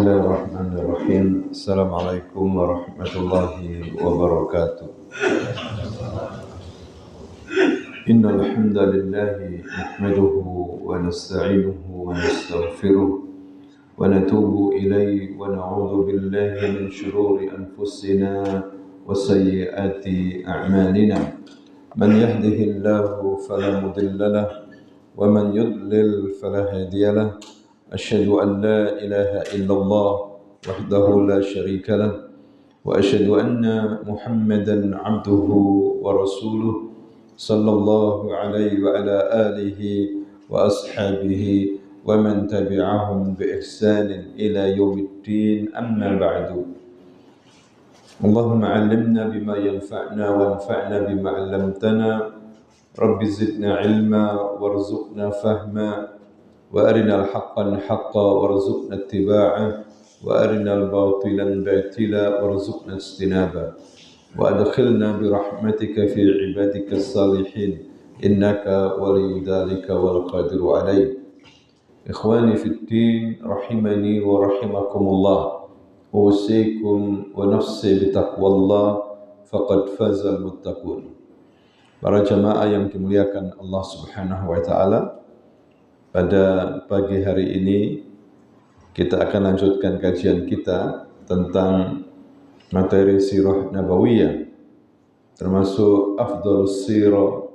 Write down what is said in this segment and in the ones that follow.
Bismillahirrahmanirrahim. Assalamualaikum warahmatullahi wabarakatuh. Innal hamdalillah nahmaduhu wa nasta'inuhu wa nastaghfiruh wa natubu ilayhi wa na'udzu billahi min shururi anfusina wa sayyiati a'malina. Man yahdihillahu fala mudilla lahu wa man yudlil fala hadiya lahu. Asyhadu an la ilaha illallah wahdahu la syarika lah wa asyhadu anna Muhammadan abduhu wa rasuluh sallallahu alaihi wa ala alihi wa ashabihi wa man tabi'ahum bi ihsanin ila yaumiddin, amma ba'du. Allahumma 'allimna bima yanfa'na wanfa'na bima 'allamtana. Rabbi zidna 'ilma warzuqna fahma wa arinal haqqan haqqa warzuqna ittiba'ah wa arinal batilan batila warzuqna istinaba wa adkhilna bi rahmatika fi ibadikas salihin innaka waliyyu dzalika wal qadiru alaih. Ikhwani fid din rahimani wa rahimakumullah, usikum wa nafsi bi taqwallah faqad fazal muttaqun. Para jamaah yang dimuliakan Allah Subhanahu wa taala, pada pagi hari ini kita akan lanjutkan kajian kita tentang materi sirah nabawiyah, termasuk afdhalus sirah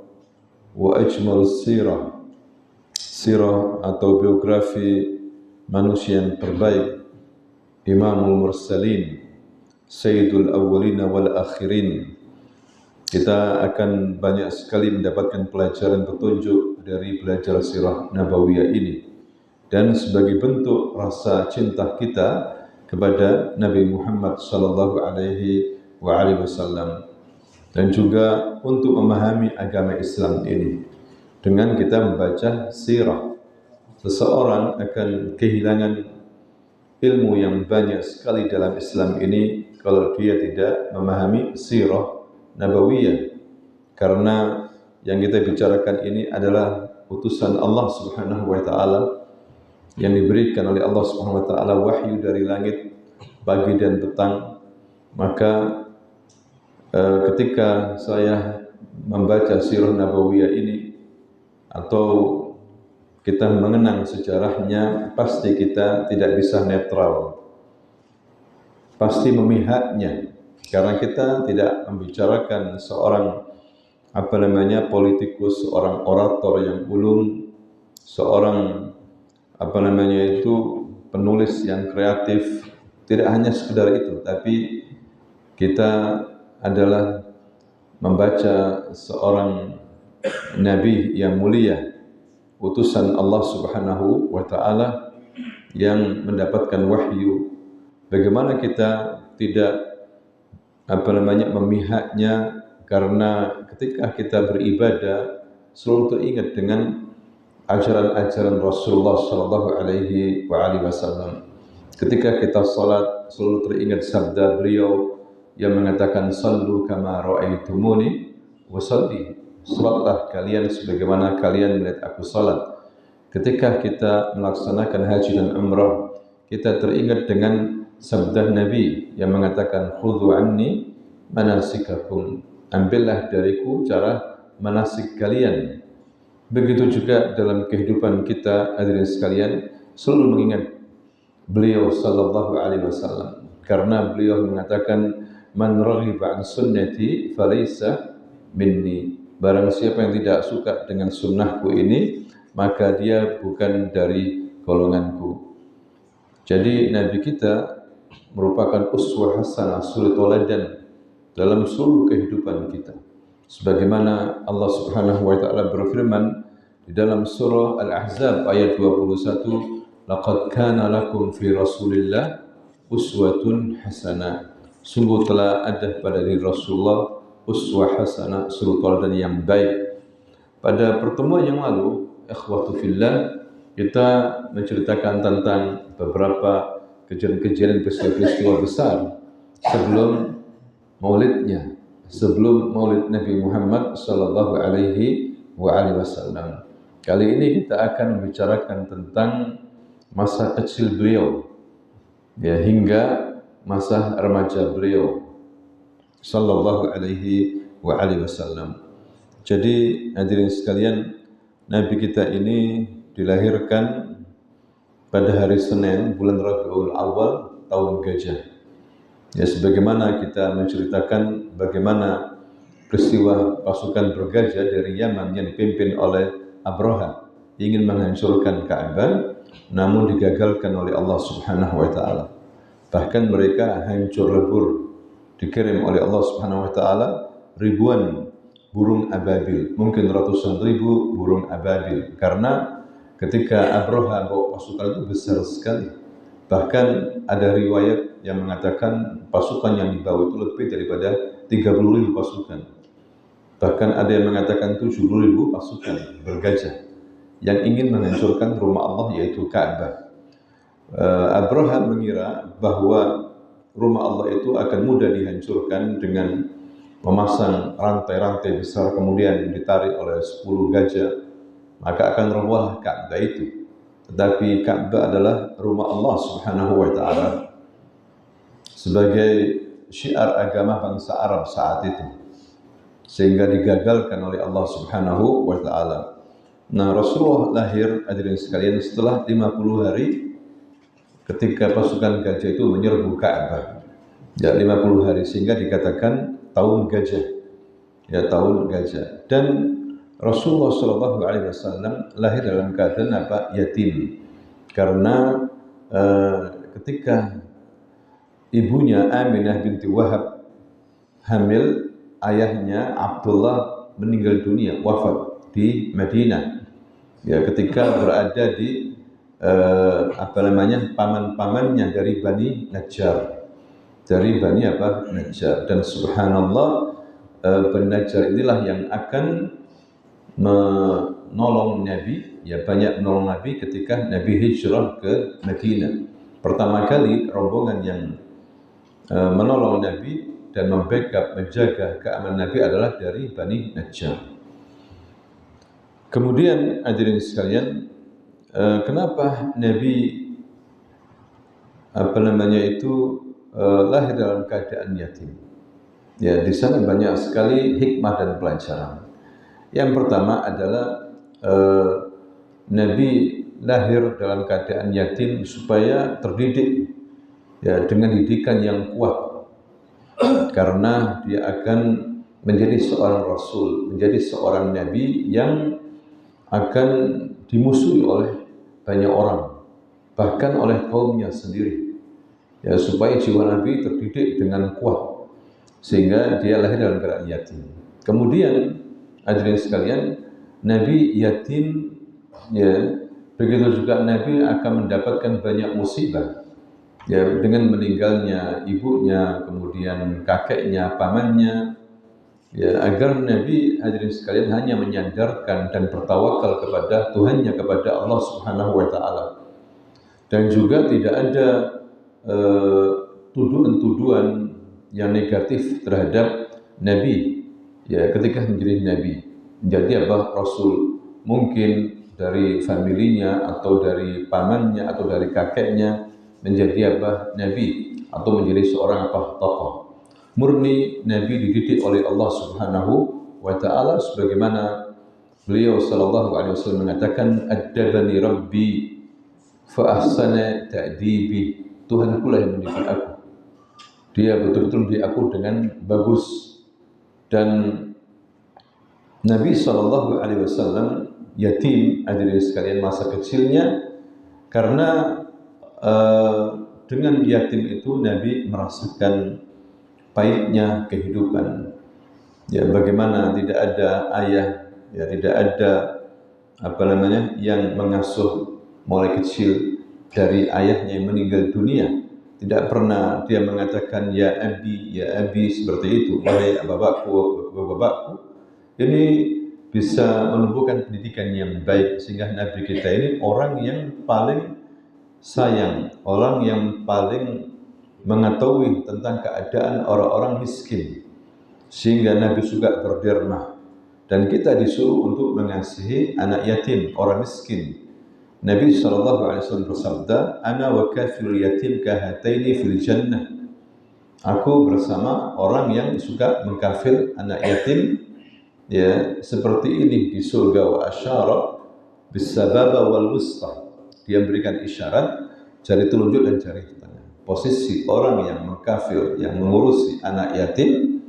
wa ajmalus sirah, sirah atau biografi manusia yang terbaik, Imamul Mursalin, Sayyidul Awwalin wal Akhirin. Kita akan banyak sekali mendapatkan pelajaran petunjuk dari belajar sirah nabawiyah ini, dan sebagai bentuk rasa cinta kita kepada Nabi Muhammad sallallahu alaihi wasallam, dan juga untuk memahami agama Islam ini. Dengan kita membaca sirah, seseorang akan kehilangan ilmu yang banyak sekali dalam Islam ini kalau dia tidak memahami sirah nabawiyah, karena yang kita bicarakan ini adalah utusan Allah Subhanahu wa taala yang diberikan oleh Allah Subhanahu wa taala wahyu dari langit pagi dan petang. Maka ketika saya membaca sirah nabawiyah ini atau kita mengenang sejarahnya, pasti kita tidak bisa netral, pasti memihaknya. Karena kita tidak membicarakan seorang politikus, seorang orator yang ulung, seorang penulis yang kreatif. Tidak hanya sekedar itu, tapi kita adalah membaca seorang nabi yang mulia, utusan Allah Subhanahu wa taala yang mendapatkan wahyu. Bagaimana kita tidak memihaknya, karena ketika kita beribadah selalu teringat dengan ajaran-ajaran Rasulullah sallallahu alaihi wasallam. Ketika kita salat selalu teringat sabda beliau yang mengatakan sallu kama ra'aitumuni wasalli, salatlah kalian sebagaimana kalian melihat aku salat. Ketika kita melaksanakan haji dan umrah, kita teringat dengan sabda Nabi yang mengatakan khudhu anni manasikakum, ambillah dariku cara manasik kalian. Begitu juga dalam kehidupan kita, hadirin sekalian, selalu mengingat beliau sallallahu alaihi wasallam, karena beliau mengatakan man raghiba an sunnati falaysa minni, barang siapa yang tidak suka dengan sunnahku ini, maka dia bukan dari golonganku. Jadi Nabi kita merupakan uswah hasanah, suri teladan dalam seluruh kehidupan kita. Sebagaimana Allah Subhanahu wa taala berfirman di dalam surah Al-Ahzab ayat 21, laqad kana lakum fi Rasulillah uswatun hasanah. Sungguh telah ada pada diri Rasulullah uswah hasanah, suri teladan yang baik. Pada pertemuan yang lalu, ikhwatu fillah, kita menceritakan tentang beberapa kejadian-kejadian peristiwa besar sebelum maulidnya, sebelum maulid Nabi Muhammad sallallahu alaihi wasallam. Kali ini kita akan membicarakan tentang masa kecil beliau, ya hingga masa remaja beliau sallallahu alaihi wasallam. Jadi hadirin sekalian, Nabi kita ini dilahirkan pada hari Senin bulan Rabiul Awal tahun Gajah. Ya, sebagaimana kita menceritakan bagaimana peristiwa pasukan bergajah dari Yaman yang dipimpin oleh Abraha ingin menghancurkan Ka'bah, namun digagalkan oleh Allah Subhanahu wa taala. Bahkan mereka hancur lebur, dikirim oleh Allah Subhanahu wa taala ribuan burung ababil, mungkin ratusan ribu burung ababil, karena ketika Abraha bawa pasukan itu besar sekali. Bahkan ada riwayat yang mengatakan pasukan yang dibawa itu lebih daripada 30.000 pasukan. Bahkan ada yang mengatakan 70.000 pasukan bergajah yang ingin menghancurkan rumah Allah, yaitu Ka'bah. Abraha mengira bahwa rumah Allah itu akan mudah dihancurkan dengan memasang rantai-rantai besar kemudian ditarik oleh 10 gajah, maka akan robohlah Ka'bah itu. Tetapi Ka'bah adalah rumah Allah Subhanahu wa taala sebagai syiar agama bangsa Arab saat itu, sehingga digagalkan oleh Allah Subhanahu wa taala. Nah, Rasulullah lahir hadirin sekalian setelah 50 hari ketika pasukan gajah itu menyerbu Ka'bah. Ya, 50 hari, sehingga dikatakan tahun gajah. Ya, tahun gajah. Dan Rasulullah SAW lahir dalam keadaan apa? Yatim. Karena ketika ibunya Aminah binti Wahab hamil, ayahnya Abdullah meninggal dunia, wafat di Madinah. Ya, ketika berada di paman-pamannya dari Bani Najjar. Dari Bani Najjar. Dan subhanallah, Bani Najjar inilah yang akan menolong Nabi, ya banyak menolong Nabi ketika Nabi hijrah ke Madinah. Pertama kali rombongan yang menolong Nabi dan membackup, menjaga keamanan Nabi adalah dari Bani Najjar. Kemudian hadirin sekalian, kenapa Nabi lahir dalam keadaan yatim? Ya, di sana banyak sekali hikmah dan pelajaran. Yang pertama adalah Nabi lahir dalam keadaan yatim supaya terdidik, ya, dengan didikan yang kuat, karena dia akan menjadi seorang rasul, menjadi seorang nabi yang akan dimusuhi oleh banyak orang, bahkan oleh kaumnya sendiri. Ya, supaya jiwa Nabi terdidik dengan kuat, sehingga dia lahir dalam keadaan yatim. Kemudian hadirin sekalian, Nabi yatim, ya, begitu juga Nabi akan mendapatkan banyak musibah, ya, dengan meninggalnya ibunya, kemudian kakeknya, pamannya, ya, agar Nabi hadirin sekalian hanya menyandarkan dan bertawakal kepada Tuhannya, kepada Allah Subhanahu wa taala. Dan juga tidak ada tuduhan-tuduhan yang negatif terhadap Nabi, ya, ketika menjadi Nabi, menjadi Rasul. Mungkin dari familinya atau dari pamannya atau dari kakeknya menjadi Nabi, atau menjadi seorang tokoh. Murni Nabi dididik oleh Allah Subhanahu wa taala, sebagaimana beliau sallallahu alaihi wasallam mengatakan, "Addabani Rabbi fa ahsana ta'dibi." Tuhanku lah yang mendidik aku. Dia betul-betul mendidik aku dengan bagus. Dan Nabi sallallahu alaihi wasallam yatim hadirin sekalian masa kecilnya, karena dengan yatim itu Nabi merasakan pahitnya kehidupan. Ya, bagaimana tidak ada ayah, ya, tidak ada yang mengasuh mulai kecil dari ayahnya yang meninggal dunia. Tidak pernah dia mengatakan ya abi seperti itu, wahai bapakku. Ini bisa menumbuhkan pendidikan yang baik, sehingga Nabi kita ini orang yang paling sayang, orang yang paling mengetahui tentang keadaan orang-orang miskin, sehingga Nabi juga berderma. Dan kita disuruh untuk mengasihi anak yatim, orang miskin, Nabi SAW bersabda, "Ana wa kafirul yatim kahataini fil jannah." Aku bersama orang yang suka mengkafir anak yatim, ya, seperti ini di surga. Wa asyara bis sababa wal wusta. Dia berikan isyarat jari telunjuk dan jari tengah. Posisi orang yang mengkafir, yang mengurusi anak yatim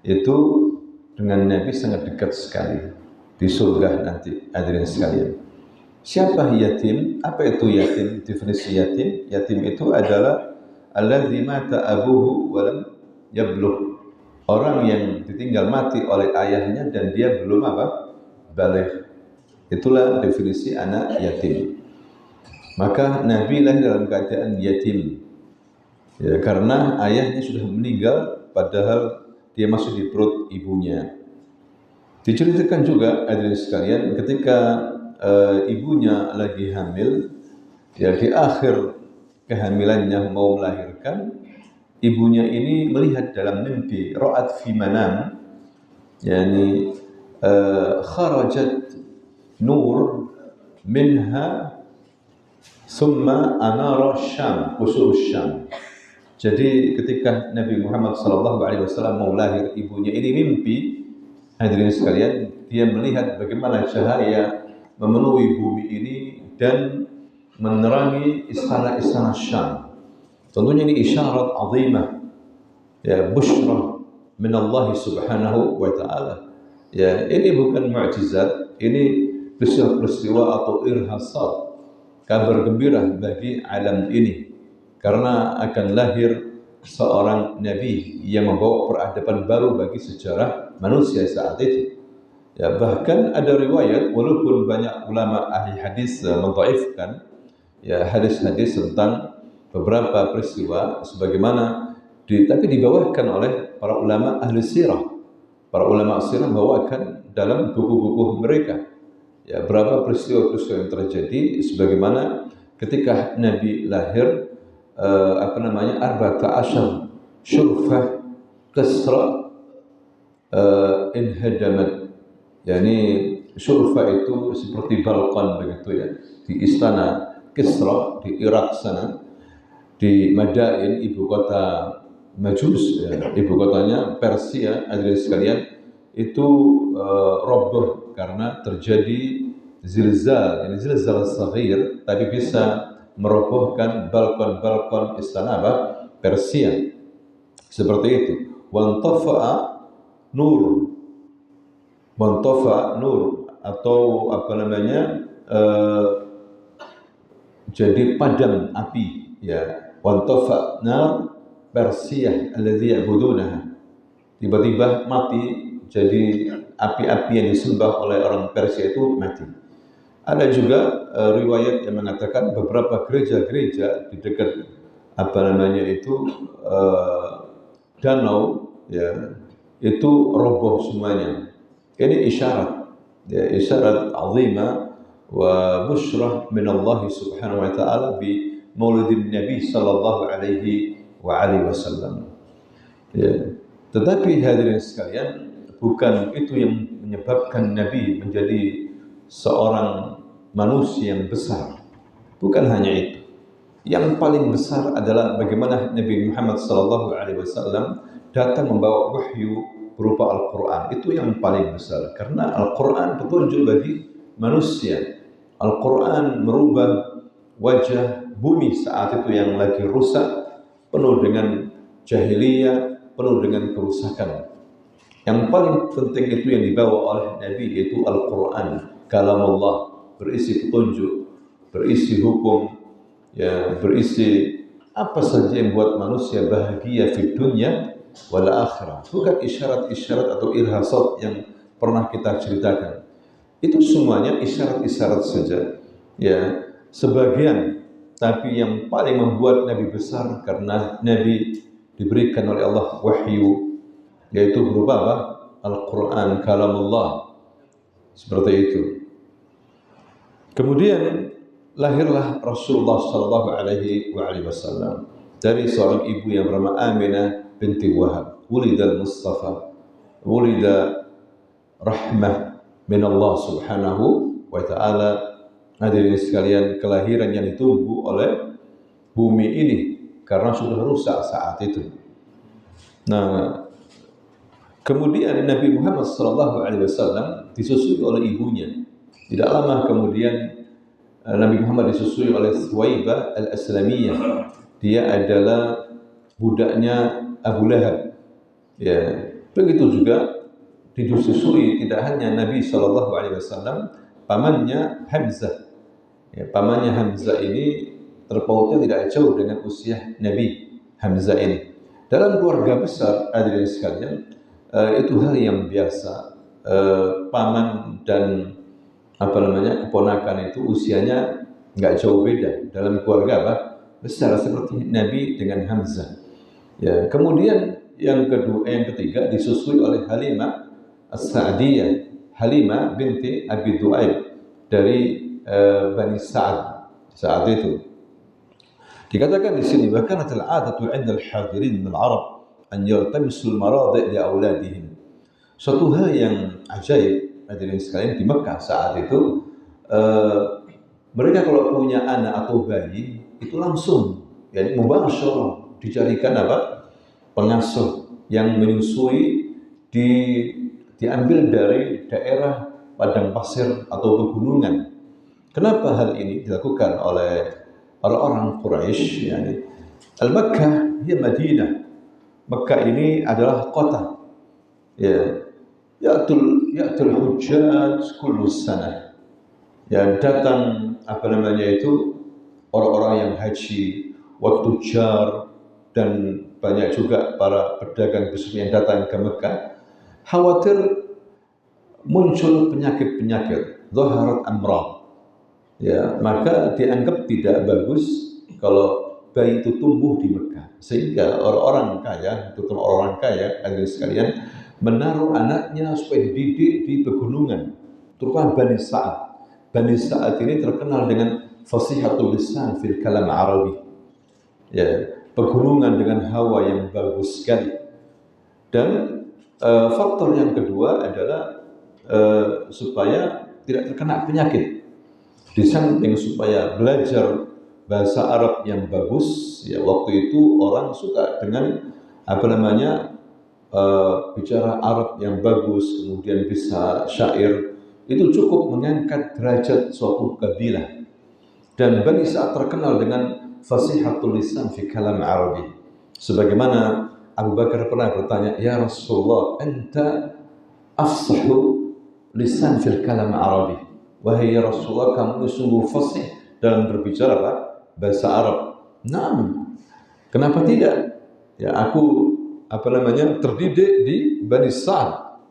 itu dengan Nabi sangat dekat sekali di surga nanti, hadirin sekalian. Siapa yatim? Apa itu yatim? Definisi yatim? Yatim itu adalah alladzi mata abuhu wa lam yablugh. Orang yang ditinggal mati oleh ayahnya dan dia belum baligh. Itulah definisi anak yatim. Maka Nabi lahir dalam keadaan yatim. Ya, karena ayahnya sudah meninggal padahal dia masih di perut ibunya. Diceritakan juga hadirin sekalian ketika ibunya lagi hamil, ya di akhir kehamilannya mau melahirkan, ibunya ini melihat dalam mimpi, ra'at fi manam, yani kharajat nur minha summa anara syam, qusur syam. Jadi ketika Nabi Muhammad SAW mau lahir, ibunya ini mimpi, hadirin sekalian, dia melihat bagaimana cahaya memenuhi bumi ini dan menerangi istana-istana Syam. Tentunya ini isyarat azimah, ya, busyrah min Allah Subhanahu wa taala. Ya, ini bukan mukjizat, ini peristiwa atau irhasat, kabar gembira bagi alam ini, karena akan lahir seorang nabi yang membawa peradaban baru bagi sejarah manusia saat itu. Ya, bahkan ada riwayat, walaupun banyak ulama ahli hadis mendhaifkan, ya, hadis-hadis tentang beberapa peristiwa sebagaimana tapi dibawakan oleh para ulama ahli sirah. Para ulama sirah membawakan dalam buku-buku mereka, ya, berapa peristiwa-peristiwa yang terjadi sebagaimana ketika Nabi lahir, arba'ata asyar syurfah Kisra inhadamat. Yani syurfa itu seperti balkon begitu, ya, di istana Kisra di Irak sana, di Madain, ibu kota Majus, ya, ibu kotanya Persia, hadirin sekalian, itu roboh karena terjadi zilzal. Ini zilzal saghir, tapi bisa merobohkan balkon-balkon istana Persia. Seperti itu. Wantafa'a nur. Wantafa'a nur, atau jadi padam api, ya. Wantafa' nar Persia alladzi ya'budunaha. Tiba-tiba mati, jadi api-api yang disembah oleh orang Persia itu mati. Ada juga riwayat yang mengatakan beberapa gereja-gereja di dekat danau, ya, itu roboh semuanya. Ini isyarat, ya, isyarat azimah wa busyrah min Allah Subhanahu wa taala bi maulidin Nabi sallallahu alaihi wasallam. Ya. Tetapi hadirin sekalian, bukan itu yang menyebabkan Nabi menjadi seorang manusia yang besar. Bukan hanya itu. Yang paling besar adalah bagaimana Nabi Muhammad SAW datang membawa wahyu berupa Al-Quran. Itu yang paling besar, karena Al-Quran petunjuk bagi manusia. Al-Quran merubah wajah bumi saat itu yang lagi rusak, penuh dengan jahiliyah, penuh dengan kerusakan. Yang paling penting itu yang dibawa oleh Nabi, yaitu Al-Quran, kalamullah, berisi petunjuk, berisi hukum, ya, berisi apa saja yang buat manusia bahagia di dunia wal akhirah. Bukan isyarat-isyarat atau irhasat yang pernah kita ceritakan. Itu semuanya isyarat-isyarat saja, ya, sebagian. Tapi yang paling membuat Nabi besar karena Nabi diberikan oleh Allah wahyu, yaitu berupa apa? Al-Quran, kalamullah. Seperti itu. Kemudian lahirlah Rasulullah sallallahu alaihi wasallam dari seorang ibu yang bernama Aminah binti Wahab. Wulida al-Mustafa, wulida rahmah min Allah Subhanahu wa taala hadirin sekalian, kelahiran yang ditunggu oleh bumi ini karena sudah rusak saat itu. Nah, kemudian Nabi Muhammad SAW disusui oleh ibunya. Tidak lama kemudian Nabi Muhammad disusui oleh Thuwaibah al-Aslamiyah. Dia adalah budaknya Abu Lahab. Ya, begitu juga disusui tidak hanya Nabi SAW, pamannya Hamzah. Ya, pamannya Hamzah ini terpautnya tidak jauh dengan usia Nabi Hamzah ini. Dalam keluarga besar, hadirin sekalian, itu hal yang biasa. Paman dan keponakan itu usianya nggak jauh beda dalam keluarga besar seperti Nabi dengan Hamzah. Ya, kemudian yang ketiga disusui oleh Halimah As-Sa'diyah, Halimah binti Abi Du'aib dari Bani Sa'ad saat itu. Dikatakan di sini, wa kanat al-'adatu 'inda al-hadirin min al-'arab an yaltamisu al-maradi' li auladihim. Suatu hal yang ajaib hadirin sekalian, di Mekah saat itu mereka kalau punya anak atau bayi itu langsung yani mubasyarah dicarikan pengasuh yang menyusui, diambil dari daerah padang pasir atau pegunungan. Kenapa hal ini dilakukan oleh orang-orang Quraisy? Yani Al-Makkah hiya Madinah. Makkah ini adalah kota. Ya, ya'tul hujjaj kullu sanah. Ya, datang orang-orang yang haji, waktu jar, dan banyak juga para pedagang besar yang datang ke Mekah, khawatir muncul penyakit-penyakit, zaharat amrad. Ya, maka dianggap tidak bagus kalau bayi itu tumbuh di Mekah. Sehingga orang-orang kaya, terutama orang kaya, hadirin sekalian, menaruh anaknya supaya dididik di pegunungan, terutama Bani Sa'ad. Bani Sa'ad ini terkenal dengan fasihatul lisan fil kalam Arabi. Ya, pegunungan dengan hawa yang bagus sekali. Dan faktor yang kedua adalah supaya tidak terkena penyakit. Di samping supaya belajar bahasa Arab yang bagus, ya waktu itu orang suka dengan bicara Arab yang bagus, kemudian bisa syair, itu cukup mengangkat derajat suatu kabilah. Dan Bani Sa'ad terkenal dengan fasihatul lisan fi kalam Arabi. Sebagaimana Abu Bakar pernah bertanya, "Ya Rasulullah, anta afsahu lisan fil kalam Arabi." Wahai ya Rasulullah, kamu sungguh fasih dalam berbicara bahasa Arab. Naam. Kenapa tidak? Ya, aku terdidik di Bani Sa'ad.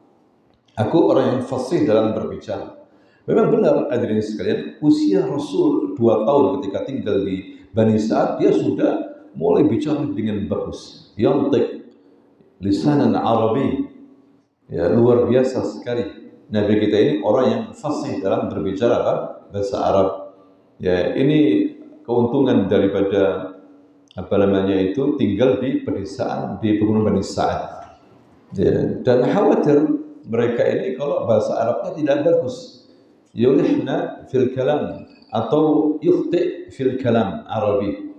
Aku orang yang fasih dalam berbicara. Memang benar hadirin sekalian, usia Rasul 2 tahun ketika tinggal di Bani Sa'ad, dia sudah mulai bicara dengan bagus. Yantiq lisanan Arabi. Ya, luar biasa sekali. Nabi kita ini orang yang fasih dalam berbicara bahasa Arab. Ya, ini keuntungan daripada tinggal di pedesaan di pegunungan Bani Sa'ad. Ya, dan khawatir mereka ini kalau bahasa Arabnya tidak bagus, yulihna fil kalam atau yukhti fil kalam Arabi.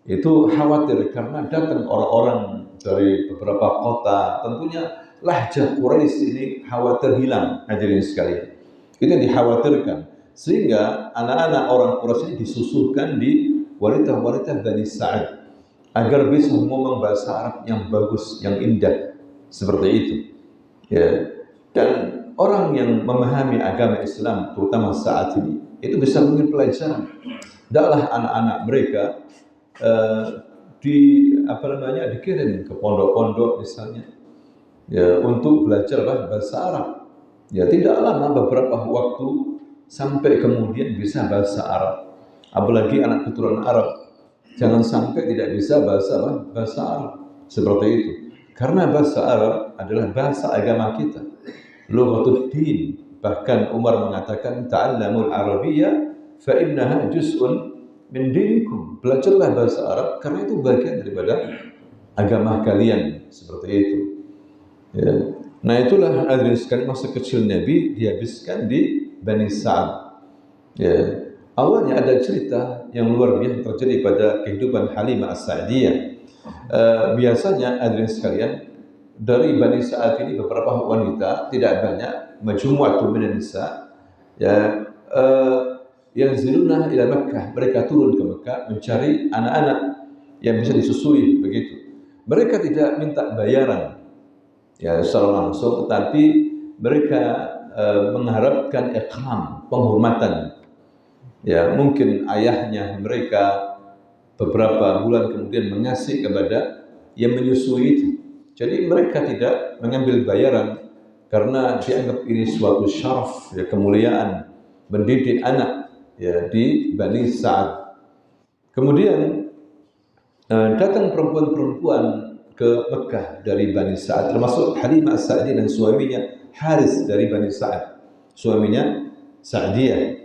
Itu khawatir karena datang orang-orang dari beberapa kota, tentunya lahjah Quraisy ini khawatir hilang, hadirin sekalian. Itu yang dikhawatirkan. Sehingga anak-anak orang Quraisy ini disusulkan di wanita-wanita Bani Sa'ad agar bisa ngomong bahasa Arab yang bagus, yang indah, seperti itu. Ya. Dan orang yang memahami agama Islam, terutama saat ini, itu bisa mengambil pelajaran. Tidaklah anak-anak mereka dikirim ke pondok-pondok misalnya, ya, untuk belajar bahasa Arab. Ya, tidak lama beberapa waktu sampai kemudian bisa bahasa Arab. Apalagi anak keturunan Arab, jangan sampai tidak bisa bahasa Arab seperti itu. Karena bahasa Arab adalah bahasa agama kita, lughatud din. Bahkan Umar mengatakan, ta'allamul arabiyyah fa innaha juz'un min dinikum. Belajarlah bahasa Arab karena itu bagian daripada agama kalian, seperti itu. Ya. Nah, itulah hadirin sekalian, masa kecil Nabi dihabiskan di Bani Sa'ad. Ya. Awalnya ada cerita yang luar biasa terjadi pada kehidupan Halimah As-Sa'diyah. Biasanya hadirin sekalian, dari Bani Sa'ad ini beberapa wanita, tidak banyak, majmu'atun minan nisa, ya, yang ziluna ila Makkah, mereka turun ke Mekah mencari anak-anak yang bisa disusui begitu. Mereka tidak minta bayaran ya secara langsung, tetapi mereka mengharapkan ikram, penghormatan. Ya, mungkin ayahnya mereka beberapa bulan kemudian mengasih kepada yang menyusui itu. Jadi mereka tidak mengambil bayaran karena dianggap ini suatu syaraf, ya, kemuliaan mendidik anak ya di Bani Sa'ad. Kemudian datang perempuan-perempuan ke Mekah dari Bani Sa'ad, termasuk Halimah As-Sa'diyah dan suaminya Haris dari Bani Sa'ad. Suaminya Sa'diyah.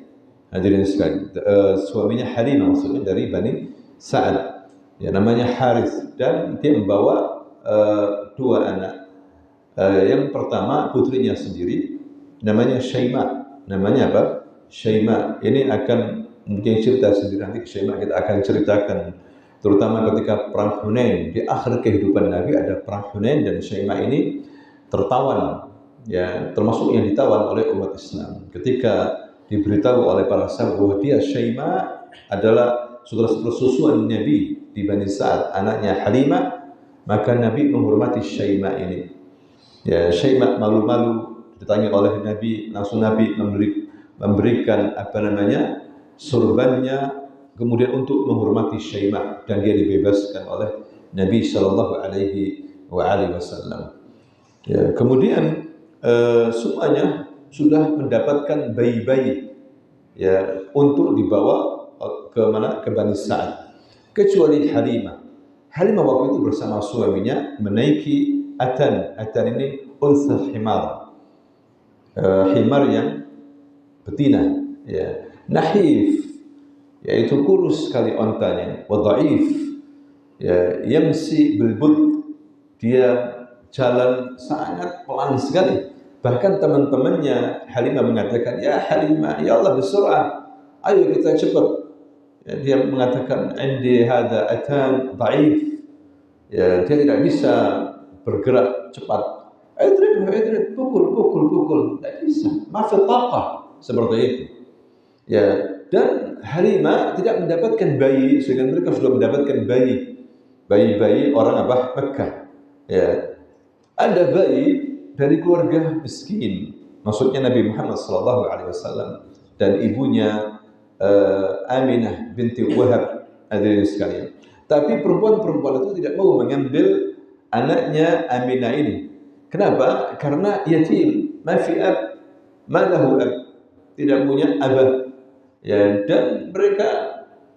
Hadirin sekalian, suaminya Halimah maksudnya dari Bani Sa'ad. Ya, namanya Haris, dan dia membawa dua anak. Yang pertama putrinya sendiri, namanya Syaima. Namanya apa? Syaima. Ini akan mungkin cerita sendiri, nanti Syaima kita akan ceritakan, terutama ketika perang Hunain. Di akhir kehidupan Nabi ada perang Hunain dan Syaima ini tertawan, ya, termasuk yang ditawan oleh umat Islam. Ketika diberitahu oleh para sahabat bahwa dia Syaima adalah saudara persusuan Nabi di Bani Sa'ad, anaknya Halimah, maka Nabi menghormati Syaima ini. Ya, Syaima malu-malu ditanya oleh Nabi, langsung Nabi memberikan surbannya kemudian untuk menghormati Syaima, dan dia dibebaskan oleh Nabi Shallallahu Alaihi Wasallam. Ya, kemudian semuanya sudah mendapatkan bayi-bayi ya untuk dibawa ke mana, ke Bani Sa'ad, kecuali Halimah. Halimah waktu itu bersama suaminya menaiki atan ini unsa himar, himar yang betina, ya, nahif, yaitu kurus sekali ontanya, wa dhaif, ya, yamsi bil bud, dia jalan sangat pelan sekali. Bahkan teman-temannya Halimah mengatakan, ya Halimah, ya Allah bersurah, ayo kita cepat. Ya, dia mengatakan, indi hada atan dhaif, ya, dia tidak bisa bergerak cepat. Idrib, pukul, tidak bisa. Mafil taqah, seperti itu. Ya, dan Halimah tidak mendapatkan bayi, sehingga mereka sudah mendapatkan bayi orang Mekah. Ya, ada bayi dari keluarga miskin, maksudnya Nabi Muhammad SAW dan ibunya Aminah binti Wahab, hadirin sekalian. Tapi perempuan-perempuan itu tidak mau mengambil anaknya Aminah ini. Kenapa? Karena yatim, mafi ab, malahu ab, tidak punya abah. Ya, dan mereka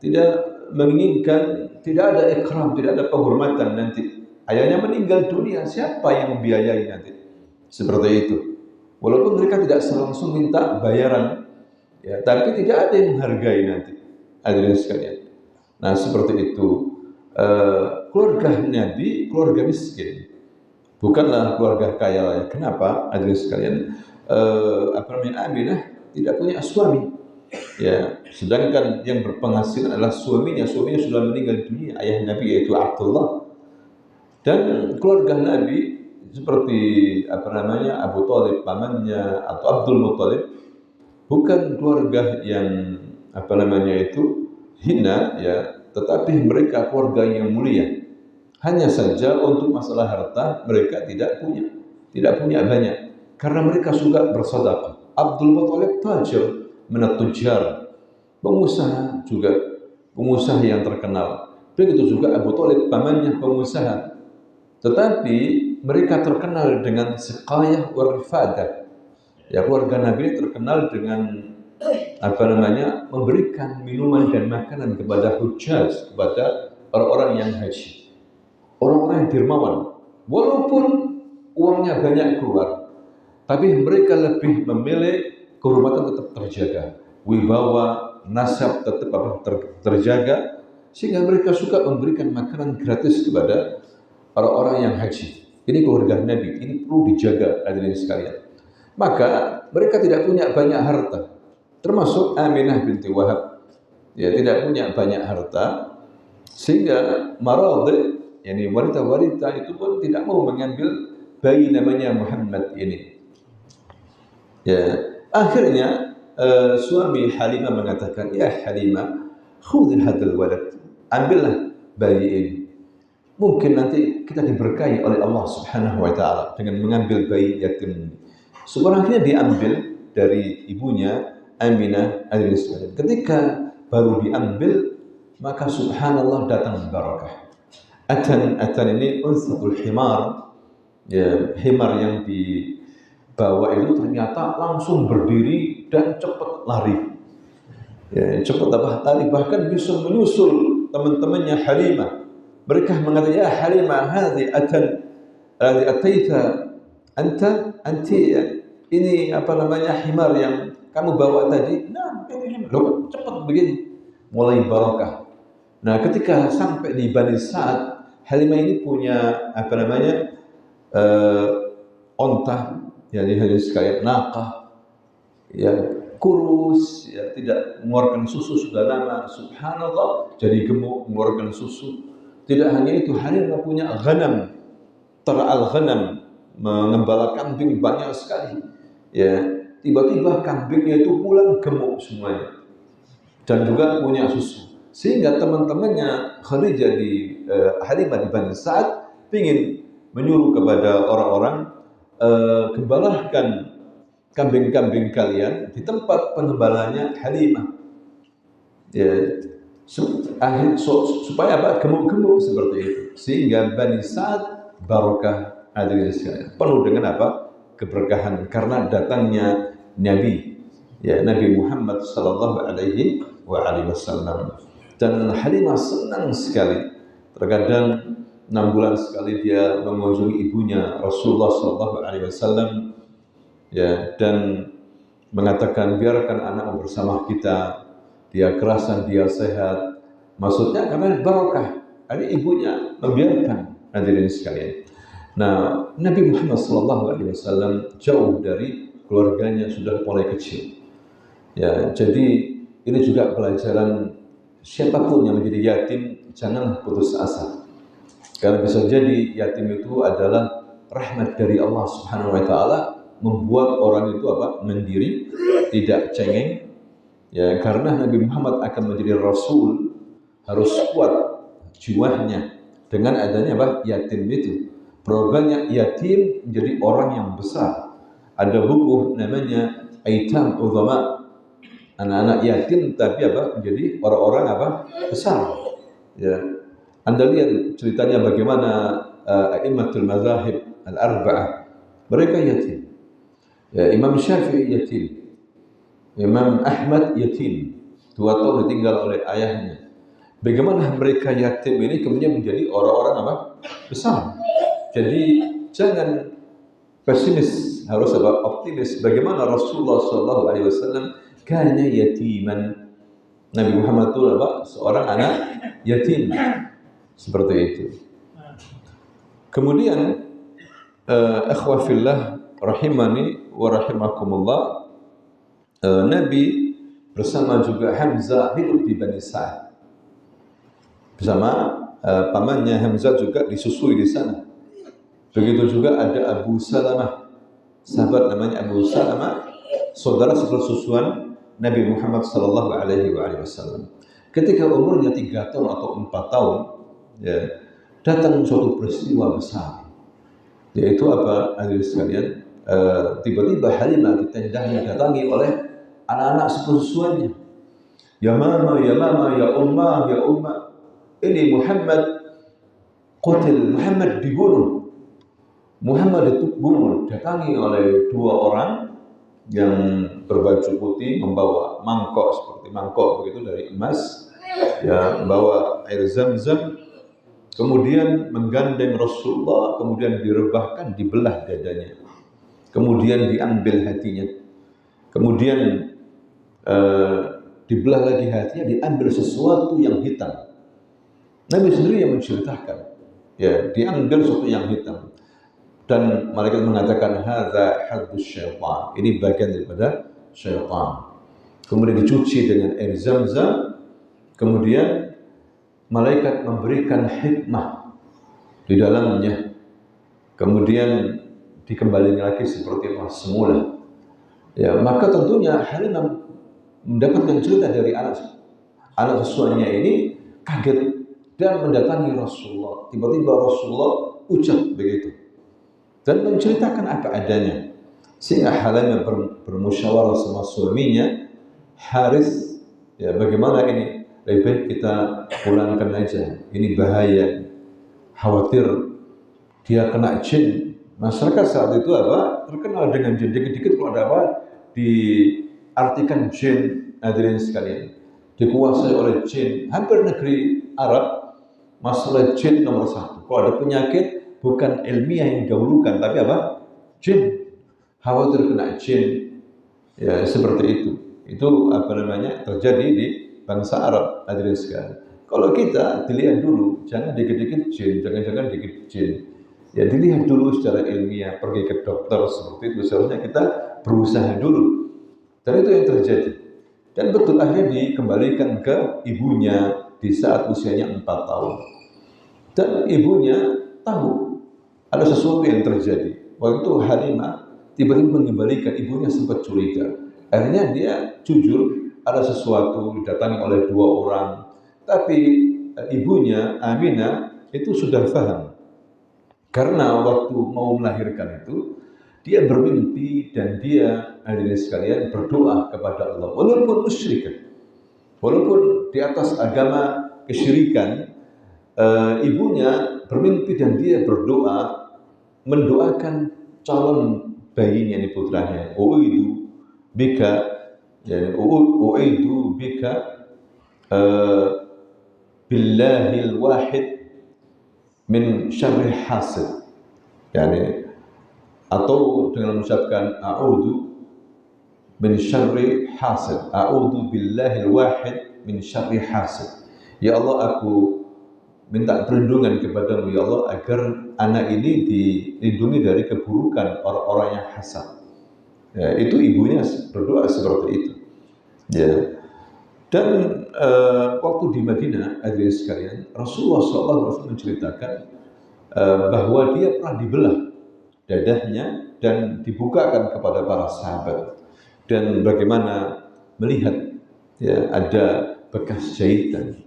tidak menginginkan, tidak ada ikram, tidak ada penghormatan nanti. Ayahnya meninggal dunia, siapa yang membiayai nanti? Seperti itu. Walaupun mereka tidak langsung minta bayaran, ya, tapi tidak ada yang menghargai nanti. Hadirin sekalian. Nah, seperti itu. Keluarga Nabi, keluarga miskin, bukanlah keluarga kaya raya. Kenapa? Hadirin sekalian, Aminah tidak punya suami. Ya, sedangkan yang berpenghasilan adalah suaminya sudah meninggal dunia, ayah Nabi yaitu Abdullah. Dan keluarga Nabi seperti Abu Thalib pamannya atau Abdul Muthalib bukan keluarga yang hina, ya, tetapi mereka keluarga yang mulia. Hanya saja untuk masalah harta mereka tidak punya banyak, karena mereka suka bersedekah. Abdul Muthalib tajir minat tujar, pengusaha yang terkenal. Begitu juga Abu Thalib pamannya pengusaha. Tetapi mereka terkenal dengan siqayah wa rifadah. Ya, keluarga Nabi terkenal dengan memberikan minuman dan makanan kepada hujjaj, kepada orang-orang yang haji, orang-orang yang dermawan. Walaupun uangnya banyak keluar, tapi mereka lebih memilih kehormatan tetap terjaga, wibawa nasab tetap terjaga, sehingga mereka suka memberikan makanan gratis kepada orang-orang yang haji. Ini keluarga Nabi, ini perlu dijaga, hadirin sekalian. Maka mereka tidak punya banyak harta, termasuk Aminah binti Wahab. ya tidak punya banyak harta, sehingga maradhi, yakni wanita-wanita itu pun tidak mau mengambil bayi namanya Muhammad ini. Ya, akhirnya suami Halimah mengatakan, ya Halimah, khudhi hadzal walad, ambillah bayi ini. Mungkin nanti kita diberkahi oleh Allah Subhanahu wa taala dengan mengambil bayi yatim ini. Akhirnya diambil dari ibunya Aminah alaihissalam. Ketika baru diambil, maka subhanallah datang barakah. Atan ini unsatul himar, ya, himar yang dibawa itu ternyata langsung berdiri dan cepat lari. Ya, cepat lari, bahkan bisa menyusul teman-temannya Halimah. Mereka mengatakan, ya Halimah, hadhi atan alladhi ataita anti, ini himar yang kamu bawa tadi. Nah, ini himar. Loh, cepat begini. Mulai barakah. Nah, ketika sampai di Bani Sa'ad, Halimah ini punya onta, ya, harus kayak naqah, ya, kurus, ya, tidak mengeluarkan susu sudah lama. Subhanallah, jadi gemuk, mengeluarkan susu. Tidak hanya itu, Halimah punya ghanam, tar'al ghanam, mengembala kambing banyak sekali. Ya, tiba-tiba kambingnya itu pulang gemuk semuanya dan juga punya susu, sehingga teman-temannya Khadijah di Halimah di Bani Sa'ad ingin menyuruh kepada orang-orang, gembalakan kambing-kambing kalian di tempat pengembalanya Halimah, ya, supaya gemuk-gemuk seperti itu, sehingga Bani Sa'ad barakah hadirin sekalian, penuh dengan keberkahan karena datangnya Nabi, ya, Nabi Muhammad sallallahu alaihi wasallam. Dan Halimah senang sekali. Terkadang 6 bulan sekali dia mengunjungi ibunya Rasulullah sallallahu alaihi wasallam, ya, dan mengatakan, biarkan anakmu bersama kita, dia kerasan, dia sehat. Maksudnya karena barakah, ada ibunya membiarkan, hadirin sekalian. Nah, Nabi Muhammad SAW jauh dari keluarganya, sudah mulai kecil. Ya, jadi ini juga pelajaran, siapapun yang menjadi yatim jangan putus asa. Karena bisa jadi yatim itu adalah rahmat dari Allah Subhanahu wa taala, membuat orang itu mandiri, tidak cengeng. Ya, karena Nabi Muhammad akan menjadi rasul, harus kuat jiwanya dengan adanya yatim itu. Programnya yatim menjadi orang yang besar. Ada buku namanya Aitam Uzama, anak-anak yatim tapi menjadi orang-orang besar. Ya, Anda lihat ceritanya bagaimana a'immatul mazahib al-arba'ah, mereka yatim. Ya, Imam Syafi'i yatim, Imam Ahmad yatim, 2 tahun ditinggal oleh ayahnya. Bagaimana mereka yatim ini kemudian menjadi orang-orang besar. Jadi jangan pesimis, harus optimis. Bagaimana Rasulullah SAW kana yatiman. Nabi Muhammad itu seorang anak yatim, seperti itu. Kemudian akhwa fillah rahimani wa rahimakumullah, Nabi bersama juga Hamzah hidup di Bani Sa'ad. Bersama pamannya Hamzah juga disusui di sana. Begitu juga ada Abu Salamah, sahabat namanya Abu Salamah, saudara sepersusuan Nabi Muhammad sallallahu alaihi wasallam. Ketika umurnya 3 tahun atau 4 tahun, ya, datang suatu peristiwa besar, yaitu hadirin sekalian, tiba-tiba Halimah di tendanya datangi oleh anak-anak sepersusuannya. Ya mama, ya mama, ya ummah, ya ummah, ini Muhammad qutil, Muhammad dibunuh. Muhammad dibunuh, datangi oleh 2 orang yang berbaju putih, membawa mangkok seperti mangkok begitu dari emas, ya, membawa air zam-zam, kemudian menggandeng Rasulullah, kemudian direbahkan, dibelah dadanya, kemudian diambil hatinya, kemudian dibelah lagi hatinya, diambil sesuatu yang hitam. Nabi sendiri yang menceritakan, ya, diambil sesuatu yang hitam. Dan malaikat mengatakan, hadza haddus syaitan, ini bagian daripada syaitan. Kemudian dicuci dengan air zam-zam, kemudian malaikat memberikan hikmah di dalamnya, kemudian dikembalikan lagi seperti semula. Ya, maka tentunya Halimah mendapatkan cerita dari anak sesuanya ini, kaget dan mendatangi Rasulullah. Tiba-tiba Rasulullah ucap begitu dan menceritakan apa adanya, sehingga Halimah bermusyawarah sama suaminya Haris, ya bagaimana ini, lebih baik kita pulangkan aja, ini bahaya, khawatir dia kena jin. Masyarakat saat itu terkenal dengan jin. Dikit-dikit kalau ada diartikan jin, hadirin sekalian, dikuasai oleh jin. Hampir negeri Arab masalah jin nomor satu. Kalau ada penyakit, bukan ilmiah yang didahulukan, tapi jin. Khawatir kena jin, ya seperti itu. Itu terjadi di bangsa Arab, hadirin sekalian. Kalau kita dilihat dulu, jangan dikit-dikit jin, jangan dikit jin. Ya dilihat dulu secara ilmiah, pergi ke dokter seperti itu. Seharusnya kita berusaha dulu. Dan itu yang terjadi. Dan betul akhirnya dikembalikan ke ibunya di saat usianya 4 tahun. Dan ibunya tahu ada sesuatu yang terjadi. Waktu itu Halimah tiba-tiba mengembalikan, ibunya sempat curiga. Akhirnya dia jujur, ada sesuatu, didatangi oleh 2 orang. Tapi ibunya Aminah itu sudah paham. Karena waktu mau melahirkan itu, dia bermimpi dan dia, hadirin sekalian, berdoa kepada Allah. Walaupun musyrik, walaupun di atas agama kesyirikan, ibunya bermimpi dan dia berdoa, mendoakan calon bayinya, ini putranya. Uidu bika, yani uidu bika billahil wahid min syarri hasid, yani atau dengan mengucapkan a'udzu min syarri hasid, a'udzu billahil wahid min syarri hasid. Ya Allah, aku minta perlindungan kepadamu ya Allah agar anak ini dilindungi dari keburukan orang-orang yang hasad. Ya, itu ibunya berdoa seperti itu. Ya. Dan waktu di Madinah, hadirin sekalian, Rasulullah SAW menceritakan bahwa dia pernah dibelah dadahnya dan dibukakan kepada para sahabat, dan bagaimana melihat ya ada bekas jahitan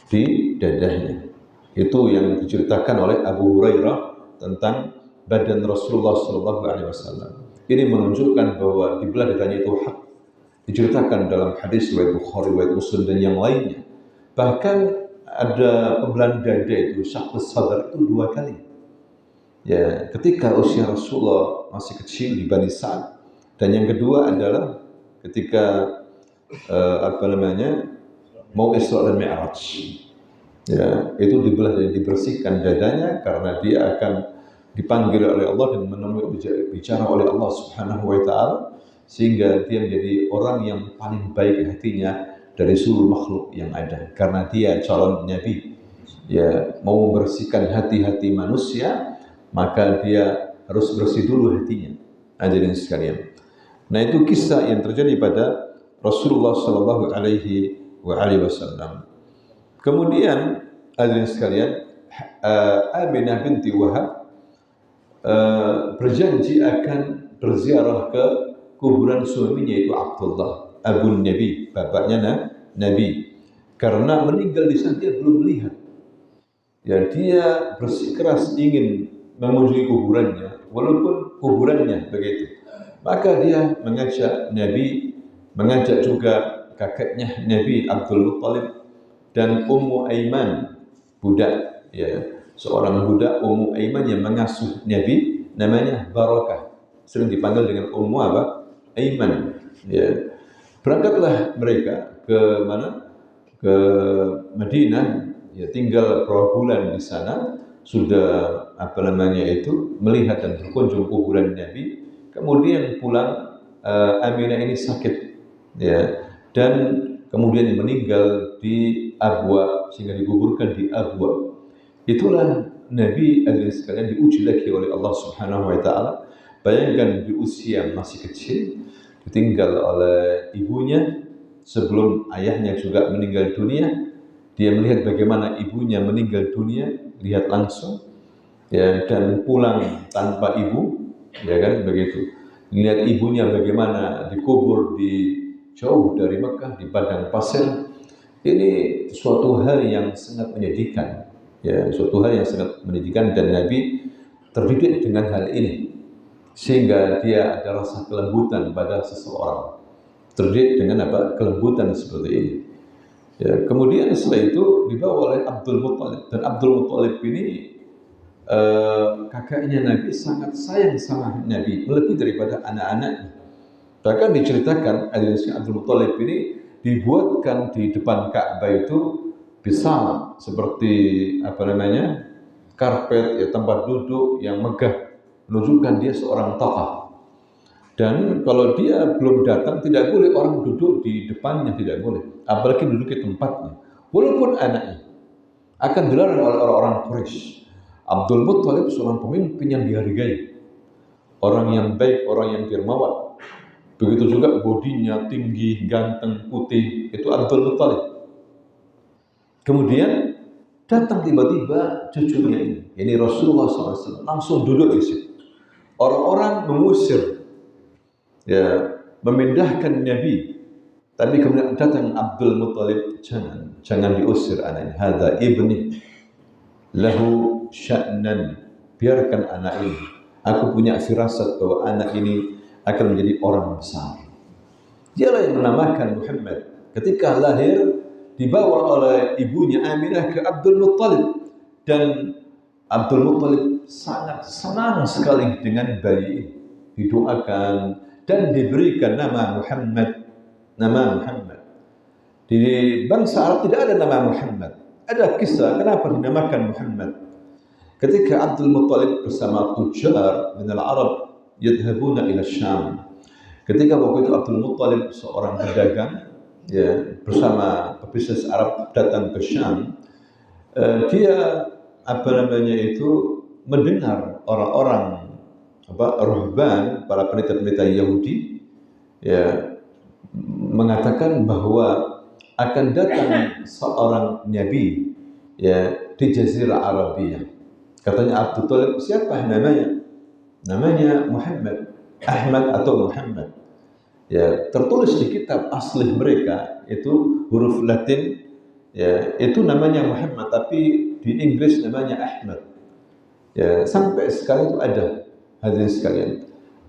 di dadahnya. Itu yang diceritakan oleh Abu Hurairah tentang badan Rasulullah SAW. Ini menunjukkan bahwa dibelah dadahnya itu hak. Diceritakan dalam hadis riwayat Bukhari, riwayat Muslim dan yang lainnya. Bahkan ada pembelahan dada itu syaqqus sadar itu 2 kali. Ya, ketika usia Rasulullah masih kecil di Bani Sa'ad, dan yang kedua adalah ketika mau Isra dan Mi'raj. Ya, itu dibelah dan dibersihkan dadanya karena dia akan dipanggil oleh Allah dan menemui bicara oleh Allah Subhanahu wa taala, sehingga dia menjadi orang yang paling baik hatinya dari seluruh makhluk yang ada, karena dia calon nabi. Ya, mau membersihkan hati-hati manusia, maka dia harus bersih dulu hatinya, hadirin sekalian. Nah, itu kisah yang terjadi pada Rasulullah sallallahu alaihi wasallam. Kemudian hadirin sekalian, Aminah binti Wahab berjanji akan berziarah ke kuburan suaminya, yaitu Abdullah Abun Nabi, bapaknya Nabi, karena meninggal di sana dia belum melihat. Ya, dia bersikeras ingin mengunjungi kuburannya, walaupun kuburannya begitu. Maka dia mengajak juga kakeknya Nabi Abdul Muttalib dan Ummu Aiman, budak, ya, seorang budak Ummu Aiman yang mengasuh Nabi, namanya Barakah, sering dipanggil dengan Ummu Aiman. Ya. Berangkatlah mereka ke mana? Ke Madinah. Ya, tinggal beberapa bulan di sana, sudah melihat dan berkunjung kuburan Nabi. Kemudian pulang, Aminah ini sakit, ya, dan kemudian meninggal di Abwa, sehingga dikuburkan di Abwa. Itulah Nabi sekalian diuji lagi oleh Allah Subhanahu wa taala. Bayangkan di usia masih kecil ditinggal oleh ibunya, sebelum ayahnya juga meninggal dunia, dia melihat bagaimana ibunya meninggal dunia, lihat langsung, ya, dan pulang tanpa ibu, ya kan begitu. Lihat ibunya bagaimana dikubur di jauh dari Mekah di padang pasir. Ini suatu hal yang sangat menyedihkan, ya, suatu hal yang sangat menyedihkan, dan Nabi terdidik dengan hal ini sehingga dia ada rasa kelembutan pada seseorang. Terdidik dengan apa? Kelembutan seperti ini. Ya, kemudian setelah itu dibawa oleh Abdul Muttalib, dan Abdul Muttalib ini kakaknya Nabi sangat sayang sama Nabi lebih daripada anak-anaknya. Bahkan diceritakan Abdul Muttalib ini dibuatkan di depan Ka'bah itu bisa seperti karpet, ya, tempat duduk yang megah, menunjukkan dia seorang tokoh. Dan kalau dia belum datang, tidak boleh orang duduk di depannya, tidak boleh, apalagi duduk di tempatnya, walaupun anaknya. Akan dilarang oleh orang-orang Quraisy. Abdul Muttalib seorang pemimpin yang dihargai, orang yang baik, orang yang dermawan. Begitu juga bodinya tinggi, ganteng, putih, itu Abdul Muttalib. Kemudian datang tiba-tiba cucunya ini Rasulullah SAW, langsung duduk di situ. Orang-orang mengusir, ya, memindahkan Nabi. Tapi kemudian datang Abdul Muttalib, jangan diusir anaknya. Hadza ibni lahu sya'nan, biarkan anak ini. Aku punya firasat bahwa anak ini akan menjadi orang besar. Dialah yang menamakan Muhammad. Ketika lahir, dibawa oleh ibunya Aminah ke Abdul Muttalib, dan Abdul Muttalib sangat senang sekali dengan bayi ini. Didoakan dan diberikan nama Muhammad. Nama Muhammad. Di bangsa Arab tidak ada nama Muhammad. Ada kisah kenapa dinamakan Muhammad. Ketika Abdul Muttalib bersama tujar min al-Arab yadhabuna ila Syam. Ketika waktu itu Abdul Muttalib seorang pedagang, ya, bersama pebisnis Arab datang ke Syam, dia mendengar orang-orang ruhban, para pendeta-pendeta Yahudi, ya, mengatakan bahwa akan datang seorang nabi, ya, di Jazirah Arabia. Katanya Abdul Muttalib, siapa namanya? Namanya Muhammad, Ahmad atau Muhammad. Ya, tertulis di kitab asli mereka itu huruf Latin, ya, itu namanya Muhammad, tapi di Inggris namanya Ahmad. Ya, sampai sekarang itu ada, hadirin sekalian.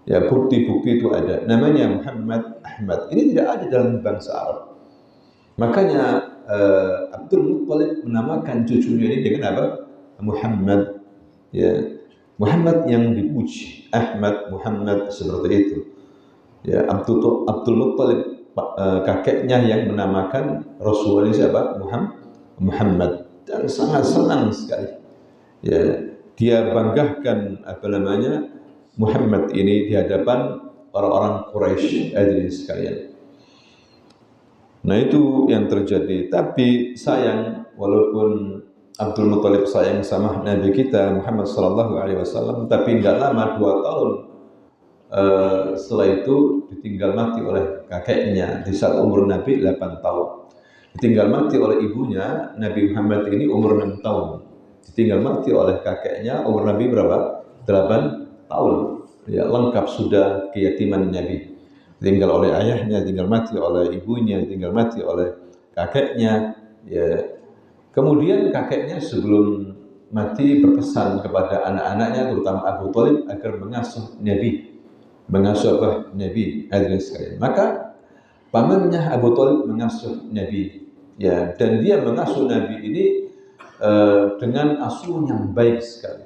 Ya, bukti-bukti itu ada. Namanya Muhammad Ahmad. Ini tidak ada dalam bangsa Arab. Makanya Abdul Muttalib menamakan cucunya ini dengan apa? Muhammad. Ya, Muhammad yang dipuji. Ahmad, Muhammad, seperti itu. Ya, Abdul Muttalib kakeknya yang menamakan Rasulullah ini siapa? Muhammad. Dan sangat senang sekali. Ya, dia banggakan Muhammad ini di hadapan orang-orang Quraisy, hadirin sekalian. Nah, itu yang terjadi. Tapi sayang, walaupun Abdul Muttalib sayang sama Nabi kita Muhammad SAW, tapi nggak lama, 2 tahun setelah itu ditinggal mati oleh kakeknya di saat umur Nabi 8 tahun. Ditinggal mati oleh ibunya, Nabi Muhammad ini umur 6 tahun. Ditinggal mati oleh kakeknya, umur Nabi berapa? 8 tahun. Ya, lengkap sudah keyatiman Nabi. Ditinggal oleh ayahnya, tinggal mati oleh ibunya, tinggal mati oleh kakeknya. Ya. Kemudian kakeknya sebelum mati berpesan kepada anak-anaknya, terutama Abu Thalib, agar mengasuh Nabi, hadirin sekalian. Maka pamannya Abu Thalib mengasuh Nabi, ya, dan dia mengasuh Nabi ini dengan asuhan yang baik sekali.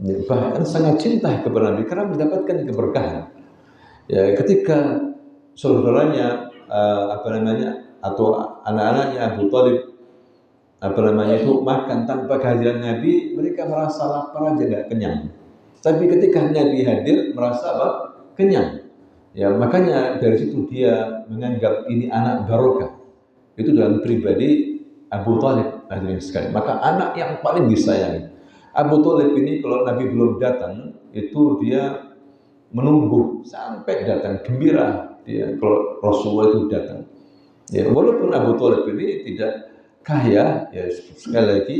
Bahkan sangat cinta kepada Nabi karena mendapatkan keberkahan. Ya, ketika saudaranya atau anak-anaknya Abu Thalib makan tanpa kehadiran Nabi, mereka merasa lapar aja nggak kenyang. Tapi ketika Nabi hadir, merasa kenyang. Ya, makanya dari situ dia menganggap ini anak barokah. Itu dalam pribadi Abu Thalib, hadirin sekalian. Maka anak yang paling disayangi. Abu Thalib ini kalau Nabi belum datang, itu dia menunggu sampai datang, gembira dia kalau Rasulullah itu datang. Ya, walaupun Abu Thalib ini tidak kaya, ya sekali lagi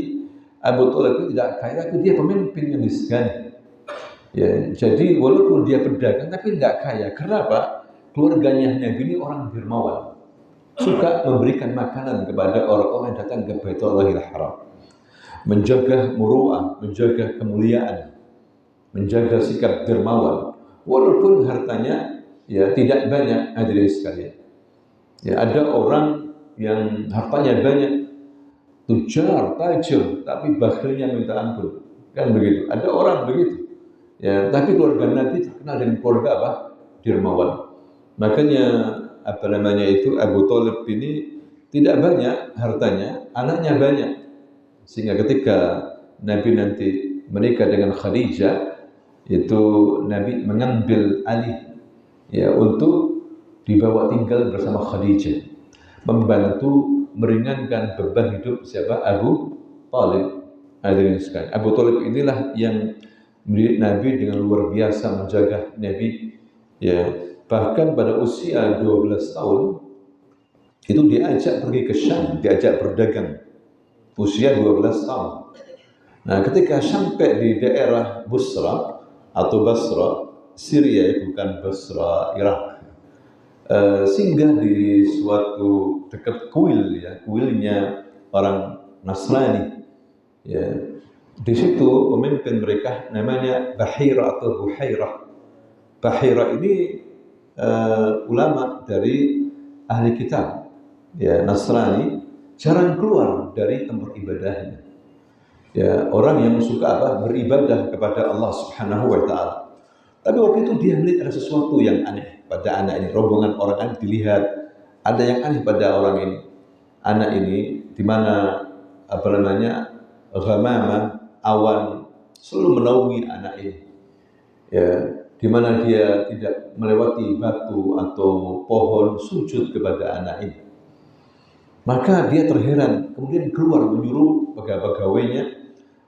Abu Thalib itu tidak kaya, tapi dia pemimpin yang disegani. Ya, jadi walaupun dia pedagang tapi tidak kaya. Kenapa? Keluarganya Nabi ini orang dermawan, suka memberikan makanan kepada orang-orang yang datang ke Baitullahil Haram, menjaga muruah, menjaga kemuliaan, menjaga sikap dermawan, walaupun hartanya ya tidak banyak. Hadirin sekalian, ya ada orang yang hartanya banyak, tujar, tajir, tapi bakhilnya minta ampun, kan begitu. Ada orang begitu. Ya, tapi keluarga Nabi terkenal dengan keluarga apa? Dermawan. Makanya apa namanya itu Abu Thalib ini tidak banyak hartanya, anaknya banyak. Sehingga ketika Nabi nanti menikah dengan Khadijah, itu Nabi mengambil alih ya untuk dibawa tinggal bersama Khadijah, membantu meringankan beban hidup siapa? Abu Thalib. Hadirin sekalian, Abu Thalib inilah yang mendidik Nabi dengan luar biasa, menjaga Nabi ya, bahkan pada usia 12 tahun itu diajak pergi ke Syam, diajak berdagang usia 12 tahun. Nah, ketika sampai di daerah Busra atau Basra, Syria, bukan Basra, Irak, singgah di suatu dekat kuil, ya, kuilnya orang Nasrani ya. Di situ pemimpin mereka namanya Bahira atau Buhairah. Bahira ini ulama dari ahli kitab, ya, Nasrani, jarang keluar dari tempat ibadahnya. Ya, orang yang suka apa? Beribadah kepada Allah Subhanahu wa taala. Tapi waktu itu dia melihat ada sesuatu yang aneh pada anak ini. Rombongan orang ini dilihat ada yang aneh pada orang ini. Anak ini di mana apa namanya? Ghamamah, awan selalu menaungi anak ini. Ya, di mana dia tidak melewati batu atau pohon, sujud kepada anak ini. Maka dia terheran, kemudian keluar menyuruh pegawai-pegawainya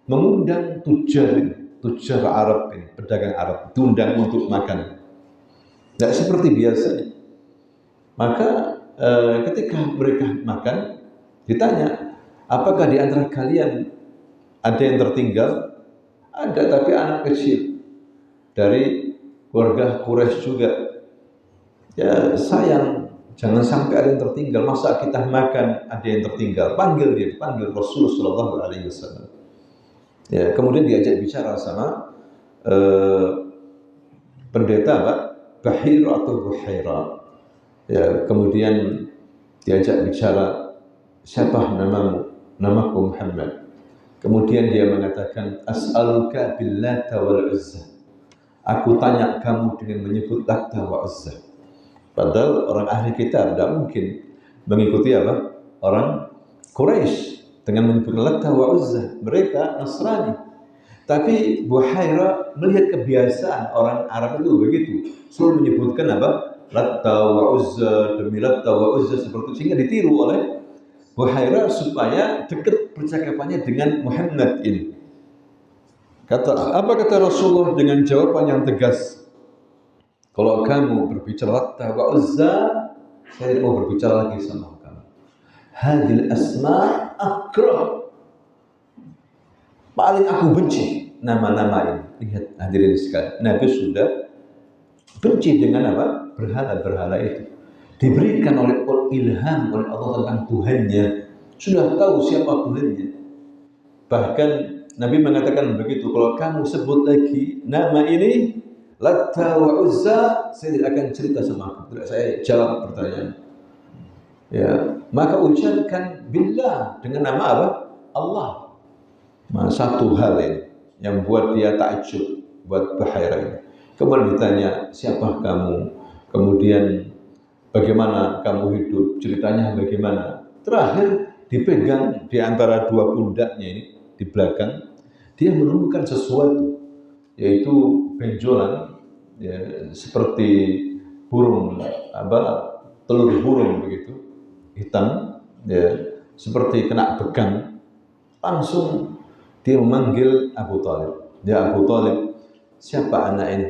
mengundang tujar Arab ini, pedagang Arab, diundang untuk makan. Tidak seperti biasanya. Maka ketika mereka makan, ditanya, apakah di antara kalian ada yang tertinggal? Ada, tapi anak kecil dari keluarga Quraisy juga. Ya sayang, jangan sampai ada yang tertinggal. Masa kita makan ada yang tertinggal? Panggil dia, panggil Rasulullah Shallallahu Alaihi Wasallam. Ya, kemudian diajak bicara sama pendeta Pak Bahir atau Buhaira. Ya, kemudian diajak bicara, siapa namamu? Namaku Muhammad. Kemudian dia mengatakan, as'aluka billata wal Uzza. Aku tanya kamu dengan menyebut Lata wa Uzza. Padahal orang ahli kitab tidak mungkin mengikuti apa? Orang Quraisy dengan menyebut Lata wa Uzza. Mereka Nasrani. Tapi Buhaira melihat kebiasaan orang Arab itu begitu, selalu menyebutkan apa? Lata wa Uzza, demi Lata wa Uzza, seperti itu, sehingga ditiru oleh Buhaira supaya dekat percakapannya dengan Muhammad ini. Apa kata Rasulullah dengan jawaban yang tegas? Kalau kamu berbicara Lata wa Uzza, saya mau berbicara lagi sama kamu. Hadil asma akrah. Paling aku benci nama-nama ini. Lihat hadirin sekalian, Nabi sudah benci dengan apa? Berhala-berhala itu. Diberikan oleh ilham oleh Allah tentang Tuhannya, sudah tahu siapa Tuhannya. Bahkan Nabi mengatakan begitu, kalau kamu sebut lagi nama ini Lata wa Uzza, saya tidak akan cerita sama kamu, tidak saya jawab pertanyaan. Ya, maka ucapkan billah dengan nama apa? Allah. Nah, satu hal ini yang buat dia takjub, buat Buhaira ini. Kemudian ditanya, siapa kamu? Kemudian bagaimana kamu hidup? Ceritanya bagaimana? Terakhir dipegang di antara dua pundaknya ini, di belakang, dia menemukan sesuatu, yaitu benjolan, ya, seperti burung, telur burung begitu, hitam, ya, seperti kena begang. Langsung dia memanggil Abu Thalib. Ya Abu Thalib, siapa anak ini?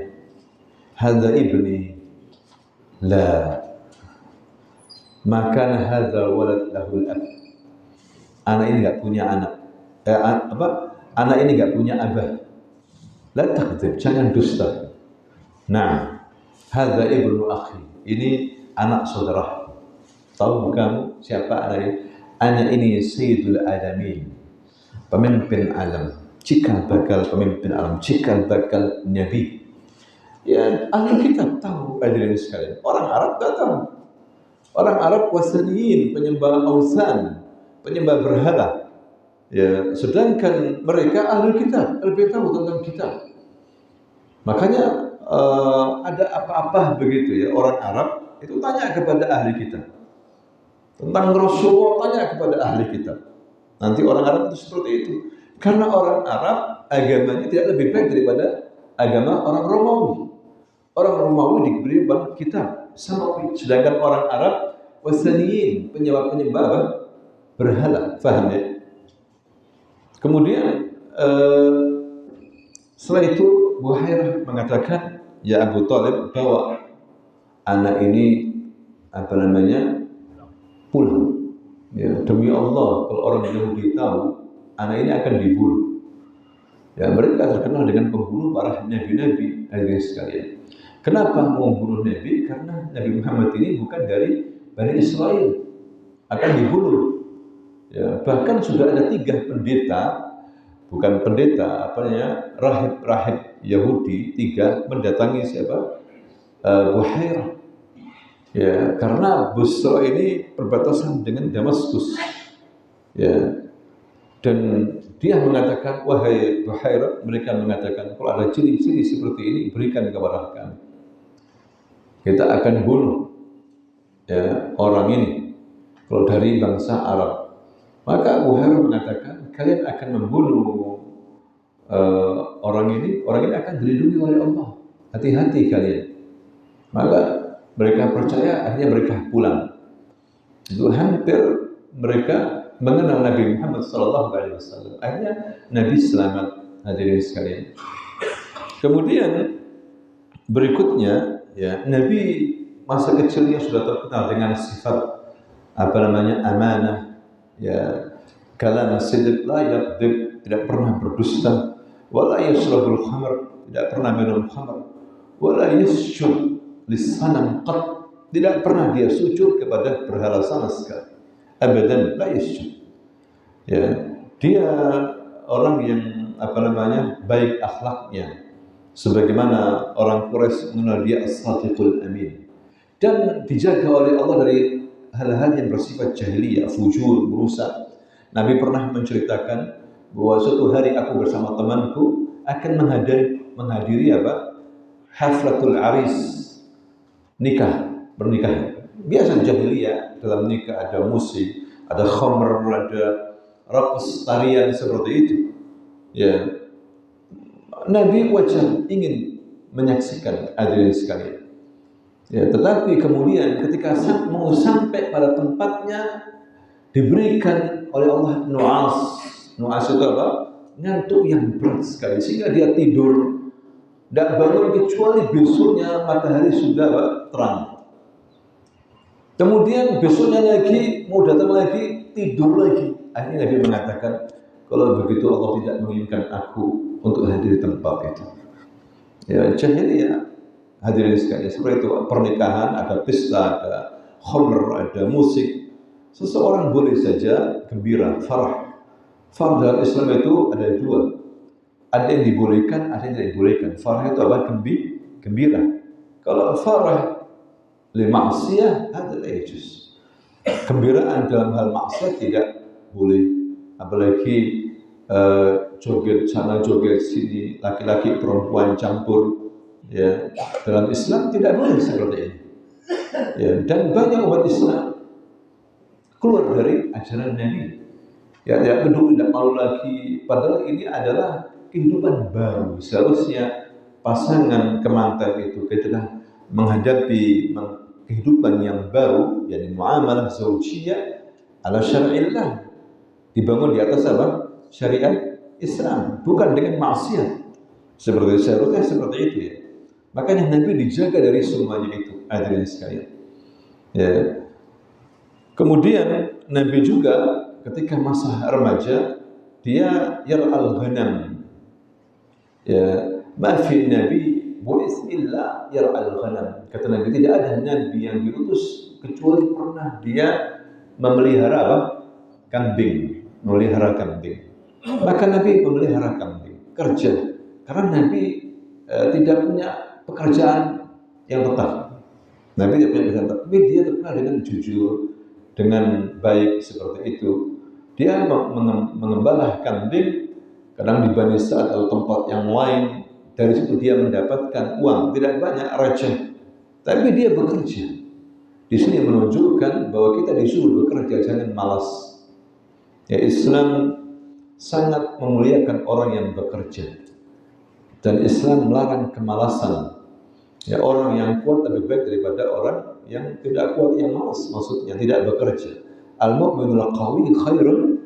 Hadza ibni. La. maka hadzal walad lahul ab. Anak ini enggak punya anak. Anak ini enggak punya abah. La takdzib, jangan dusta. Nah, hadza ibnu akhi. Ini anak saudara. Tahu kamu siapa anak ini? Anak ini sayyidul alamin. Pemimpin alam. Cikal bakal pemimpin alam, cikal bakal nabi. Ya, ahli kitab tahu hadirin sekalian. Orang Arab tak tahu. Orang Arab wasaniyin, penyembah ausan, penyembah berhala. Ya, sedangkan mereka ahli kitab, lebih tahu tentang kitab. Makanya ada apa-apa begitu ya, orang Arab itu tanya kepada ahli kitab. Tentang Rasulullah tanya kepada ahli kitab. Nanti orang Arab itu seperti itu. Karena orang Arab agamanya tidak lebih baik daripada agama orang Romawi. Orang Romawi diberi kitab Samawi, sedangkan orang Arab wasaniyin, penyembah berhala. Faham ya? Kemudian setelah itu Buhairah mengatakan, ya Abu Thalib, bawa anak ini pulang. Ya, demi Allah, kalau orang Yahudi tahu anak ini akan dibunuh. Ya, mereka terkenal dengan pembunuh para nabi-nabi, hadirin sekalian. Kenapa mau membunuh nabi? Karena Nabi Muhammad ini bukan dari Bani Israel, akan dibunuh. Ya, bahkan sudah ada 3 pendeta, bukan pendeta, rahib-rahib Yahudi 3 mendatangi siapa? Buhairah. Ya, karena Busra ini perbatasan dengan Damaskus. Ya. Dan dia mengatakan, wahai Buhairah, mereka mengatakan, kalau ada ciri-ciri seperti ini, berikan kepada kami. Kita akan bunuh ya, orang ini kalau dari bangsa Arab. Maka Buhairah mengatakan, kalian akan membunuh orang ini akan dilindungi oleh Allah. Hati-hati kalian. Maka mereka percaya, akhirnya mereka pulang. Itu hampir mereka mengenal Nabi Muhammad SAW. Akhirnya Nabi selamat, hadirin sekalian. Kemudian berikutnya, ya, Nabi masa kecilnya sudah terkenal dengan sifat amanah, ya, kalam sidq, la yakdzib, tidak pernah berdusta, wala yashrabul khamr, tidak pernah minum khamr, wala yasjud lisanam qat, tidak pernah dia sujud kepada berhala sama sekali. Abadan la yasjud. Ya, dia orang yang baik akhlaknya, sebagaimana orang Quraisy mengenal dia as-sadiqul amin, dan dijaga oleh Allah dari hal-hal yang bersifat jahiliyah, fujur, merusak. Nabi pernah menceritakan bahwa suatu hari aku bersama temanku akan menghadiri haflatul aris, pernikahan. Biasa jahiliyah, dalam nikah ada musik, ada khamr, ada raqs, tarian seperti itu. Ya, Nabi wajah ingin menyaksikan, hadirin sekalian. Ya, tetapi kemudian ketika mau sampai pada tempatnya, diberikan oleh Allah nu'as. Nu'as itu apa? Ngantuk yang berat sekali, sehingga dia tidur, tidak bangun kecuali besoknya matahari sudah terang. Kemudian besoknya lagi, mau datang lagi, tidur lagi. Akhirnya Nabi mengatakan, kalau begitu Allah tidak menginginkan aku untuk hadir di tempat itu. Ya, jahiliyah, hadirin sekalian, seperti itu. Pernikahan, ada pesta, ada khamr, ada musik. Seseorang boleh saja gembira, farah. Farah dalam Islam itu ada 2. Ada yang dibolehkan, ada yang tidak dibolehkan. Farah itu apa? Gembira. Kalau farah li ma'siyah, ada yajuz. Gembiraan dalam hal maksiat tidak boleh. Apalagi joget sana joget sini, laki-laki perempuan campur. Ya, dalam Islam tidak boleh seperti ini. Ya, dan banyak umat Islam keluar dari ajaran Nabi. Ya, tidak peduli, tidak malu lagi. Padahal ini adalah kehidupan baru. Seharusnya pasangan kemantan itu ketika menghadapi kehidupan yang baru, yakni muamalah zaujiyah ala syar'illah, dibangun di atas apa? Syariat Islam, bukan dengan maksiat. Seharusnya seperti itu ya. Makanya Nabi dijaga dari semuanya itu, hadirin sekalian. Ya. Kemudian Nabi juga ketika masa remaja dia yar'al ghanam. Ya, ma fi nabi bu'its illa yar'al ghanam. Kata Nabi, tidak ada nabi yang diutus kecuali pernah dia memelihara apa? Kambing, memelihara kambing. Maka Nabi memelihara kambing, kerja. Karena Nabi tidak punya pekerjaan yang tetap. Nabi tidak punya pekerjaan tetap, tapi dia terkenal dengan jujur, dengan baik seperti itu. Dia mengembala kambing, kadang di Bani Sa'ad atau tempat yang lain. Dari situ dia mendapatkan uang, tidak banyak, receh, tapi dia bekerja. Di sini menunjukkan bahwa kita disuruh bekerja, jangan malas. Ya, Islam sangat memuliakan orang yang bekerja, dan Islam melarang kemalasan. Ya, orang yang kuat lebih baik daripada orang yang tidak kuat, yang malas, maksudnya tidak bekerja. Al-mu'minul qawi khairun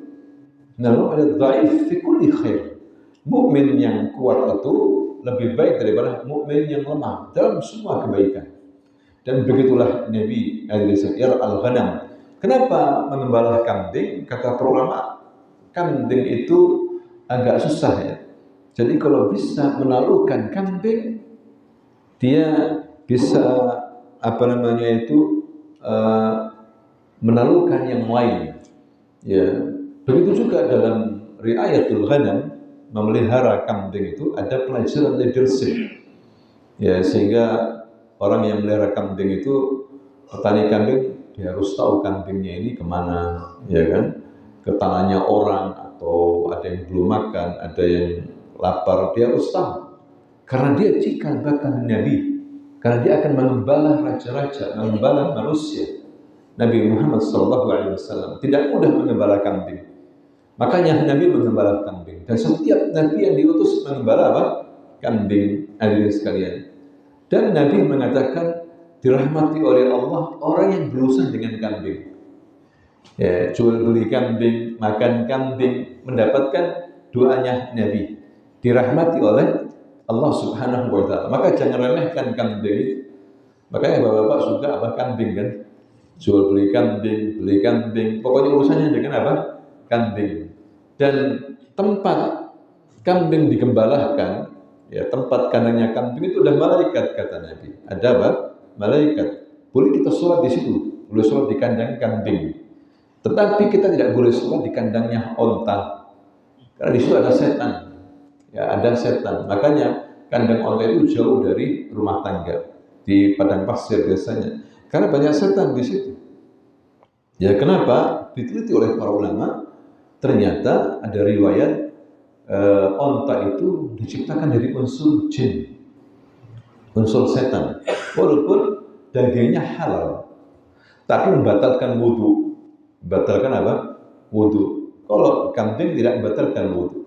minal mu'minid dha'if fi kulli khair. Mukmin yang kuat itu lebih baik daripada mukmin yang lemah dalam semua kebaikan. Dan begitulah Nabi al-ghanam. Kenapa mengembala kambing? Kata para ulama, kambing itu agak susah ya. Jadi kalau bisa menalukan kambing, dia bisa menalukan yang lain. Ya, begitu juga dalam riayatul ghanam, memelihara kambing itu ada pelajaran leadership. Ya, sehingga orang yang melihara kambing itu, petani kambing, dia harus tahu kambingnya ini kemana, ya kan? Ke tangannya orang, atau ada yang belum makan, ada yang lapar, dia harus tahu. Karena dia cikal bakal Nabi, karena dia akan mengembala raja-raja, mengembala manusia. Nabi Muhammad SAW tidak mudah mengembala kambing. Makanya Nabi mengembala kambing. Dan setiap Nabi yang diutus mengembala apa? Kambing, hadirin sekalian. Dan Nabi mengatakan, dirahmati oleh Allah orang yang berurusan dengan kambing. Ya, jual beli kambing, makan kambing, mendapatkan doanya Nabi. Dirahmati oleh Allah Subhanahu wa Ta'ala. Maka jangan remehkan kambing. Makanya bapak-bapak suka apa? Kambing kan? Jual beli kambing, pokoknya urusannya dengan apa? Kambing. Dan tempat kambing digembalakan, ya, tempat kandangnya kambing itu udah malaikat, kata Nabi. Ada apa? Malaikat. Boleh kita sholat di situ, boleh sholat di kandang kambing. Tetapi kita tidak boleh sholat di kandangnya onta, karena di situ ada setan. Ya, ada setan. Makanya kandang onta itu jauh dari rumah tangga, di padang pasir biasanya. Karena banyak setan di situ. Ya, kenapa? Diteliti oleh para ulama, ternyata ada riwayat onta itu diciptakan dari unsur jin, unsur setan. Walaupun dagingnya halal, tapi membatalkan wudu. Membatalkan apa? Wudu. Kalau kambing tidak membatalkan wudu.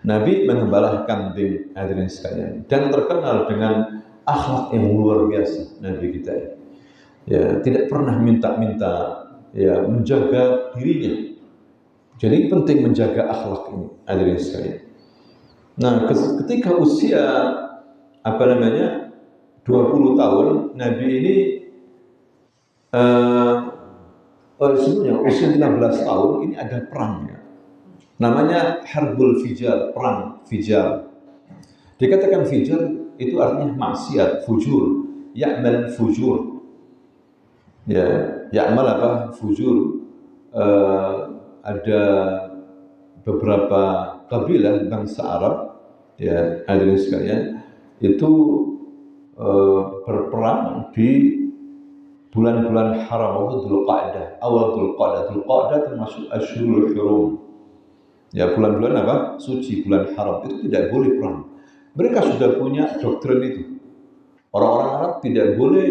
Nabi mengembala kambing, hadirin sekalian, dan terkenal dengan akhlak yang luar biasa Nabi kita. Ya, tidak pernah minta-minta, ya, menjaga dirinya. Jadi penting menjaga akhlak ini, hadirin sekalian. Nah, ketika usia 20 tahun, Nabi ini sebenarnya usia 15 tahun ini ada perang, ya. Namanya Harbul Fijar, perang Fijar. Dikatakan Fijar itu artinya maksiat, fujur, ya'mal fujur. Ya, ya'mal apa? Fujur. Ada beberapa kabilah bangsa Arab, ya, hadirin sekalian, itu berperang di bulan-bulan haram, itu Dzulqa'dah, awal Dzulqa'dah. Dzulqa'dah termasuk Asyhurul Hurum. Ya, bulan-bulan apa? Suci, bulan haram, itu tidak boleh perang. Mereka sudah punya doktrin itu. Orang-orang Arab tidak boleh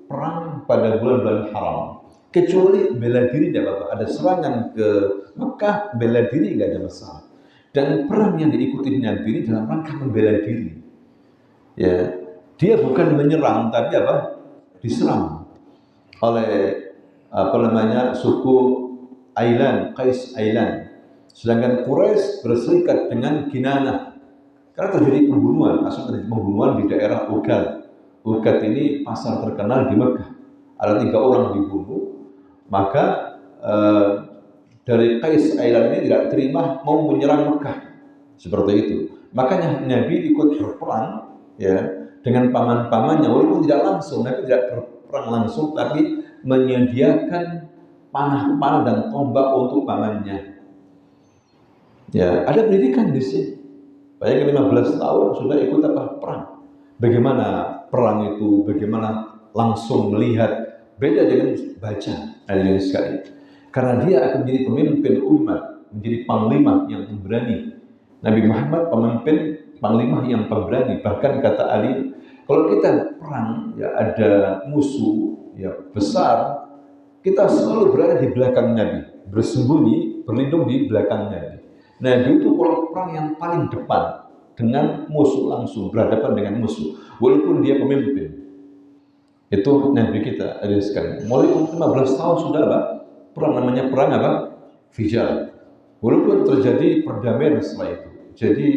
perang pada bulan-bulan haram, kecuali bela diri tidak apa-apa. Ada serangan ke Mekah, bela diri nggak ada masalah. Dan perang yang diikuti Nabi ini dalam rangka membela diri. Ya, dia bukan menyerang, tapi apa? Diserang oleh suku Ailan, Qais Ailan. Sedangkan Quraisy berserikat dengan Kinanah. Karena terjadi pembunuhan, asal terjadi pembunuhan di daerah Uqad. Uqad ini pasar terkenal di Mekah. Ada 3 orang dibunuh Maka dari Qais Ailan ini tidak terima mau menyerang Mekah seperti itu. Makanya Nabi ikut berperang ya dengan paman-pamannya, walaupun tidak langsung. Nabi tidak berperang langsung, tapi menyediakan panah-panah dan tombak untuk pamannya. Ya, ada pendidikan di sini. Bayangkan 15 tahun sudah ikut perang. Bagaimana perang itu, bagaimana langsung melihat, beda dengan baca hadirin sekali. Karena dia akan menjadi pemimpin umat, menjadi panglima yang pemberani. Nabi Muhammad pemimpin panglima yang pemberani. Bahkan kata Ali, kalau kita perang ya ada musuh ya besar, kita selalu berada di belakang Nabi, bersembunyi, berlindung di belakang Nabi. Nabi itu kalau perang yang paling depan dengan musuh, langsung berhadapan dengan musuh, walaupun dia pemimpin. Itu Nabi kita ada sekali. Mulai 15 tahun sudah perang, namanya perang Fijar. Walaupun terjadi perdamaian setelah itu. Jadi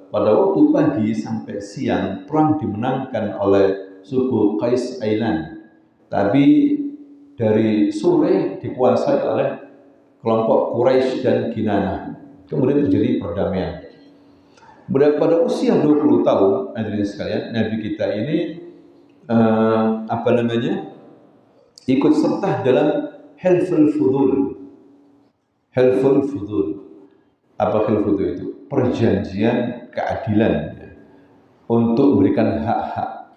pada waktu pagi sampai siang perang dimenangkan oleh suku Qais Ailan. Tapi dari sore dikuasai oleh kelompok Quraisy dan Kinanah. Kemudian terjadi perdamaian. Pada usia 20 tahun, hadirin sekalian, Nabi kita ini ikut serta dalam Hilful Fudul. Hilful Fudul. Apa Hilful Fudul itu? Perjanjian keadilan ya, untuk memberikan hak-hak.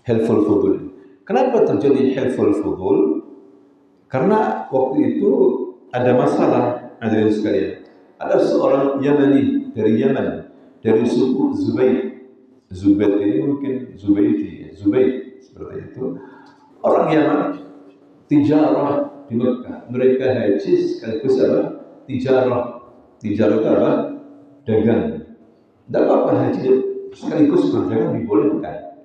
Hilful Fudul. Kenapa terjadi Hilful Fudul? Karena waktu itu ada masalah, hadirin sekalian. Ada seorang Yamani dari Yaman, dari suku Zubayd. Zubayd ini mungkin Zubaydi, Zubayd seperti itu. Orang Yaman tijarah di Mekah. Mereka haji sekaligus tijarah. Tijarah itu dagang. Tidak apa-apa haji sekaligus berdagang dibolehkan.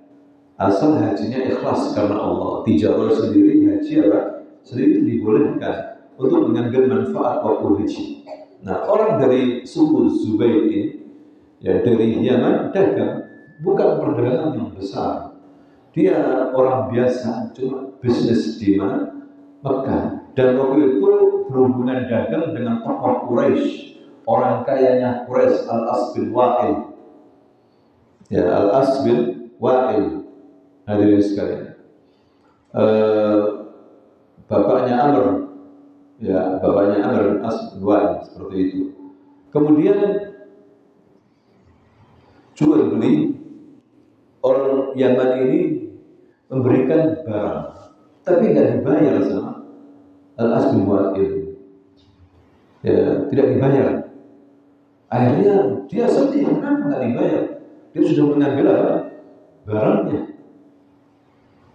Asal hajinya ikhlas karena Allah. Tijarah sendiri, haji sendiri dibolehkan untuk mengambil manfaat waktu haji. Nah, orang dari suku Zubayd ini ya dari Yaman dagang, bukan perdagangan yang besar. Dia orang biasa, cuma bisnis di Mekah. Dan waktu itu berhubungan dagang dengan tokoh Quraisy, orang kayanya Quraisy, Al-As bin Wa'il. Ya, Al-As bin Wa'il. Hadirin sekalian. Bapaknya Amr, ya bapaknya Amr bin As bin Wa'il seperti itu. Kemudian jual beli, orang Yaman ini memberikan barang, tapi tidak dibayar sama Al-As bin Wa'il. Ya, tidak dibayar. Akhirnya dia sedih, kenapa tidak dibayar? Dia sudah mengambil barangnya.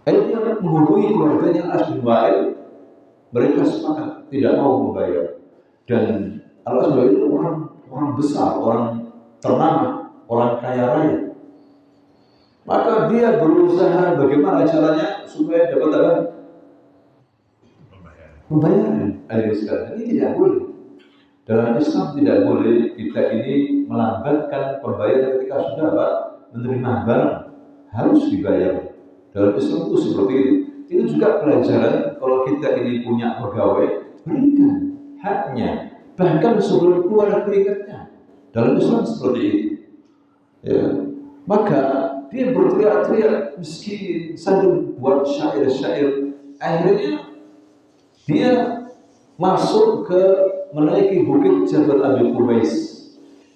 Akhirnya dia menghubungi keluarganya Al-As bin Wa'il. Mereka sepakat tidak mau membayar. Dan Al-As bin Wa'il itu orang besar, orang ternama, orang kaya raya. Maka dia berusaha bagaimana caranya supaya dapat pembayaran. Ini tidak boleh. Dalam Islam tidak boleh kita ini melambatkan pembayaran ketika sudah menerima barang, harus dibayar. Dalam Islam itu seperti itu. Itu juga pelajaran kalau kita ini punya pegawai, berikan haknya, bahkan sebelum keluar keringatnya. Dalam Islam seperti itu. Ya. Maka dia berteriak-teriak miskin sambil buat syair-syair. Akhirnya dia masuk ke menaiki bukit Jabal Abi Qubais.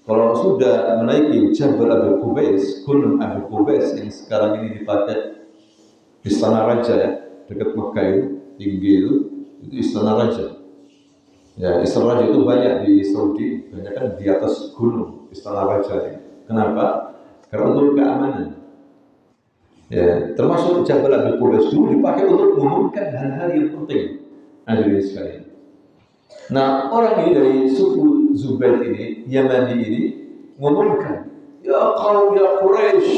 Kalau sudah menaiki Jabal Abi Qubais, Gunung Abi Qubais yang sekarang ini dipakai Istana Raja ya, dekat Mekah itu, tinggi itu Istana Raja. Ya, Istana Raja itu banyak di Saudi, banyak kan di atas gunung Istana Raja ini. Kenapa? Karena untuk keamanan. Ya, termasuk Jabal Abi Qubais dulu dipakai untuk mengumumkan hal-hal yang penting. Hadirin sekalian. Nah, orang ini dari suku Zubayd ini, Yamani ini, mengumumkan, ya kaum ya Quraisy,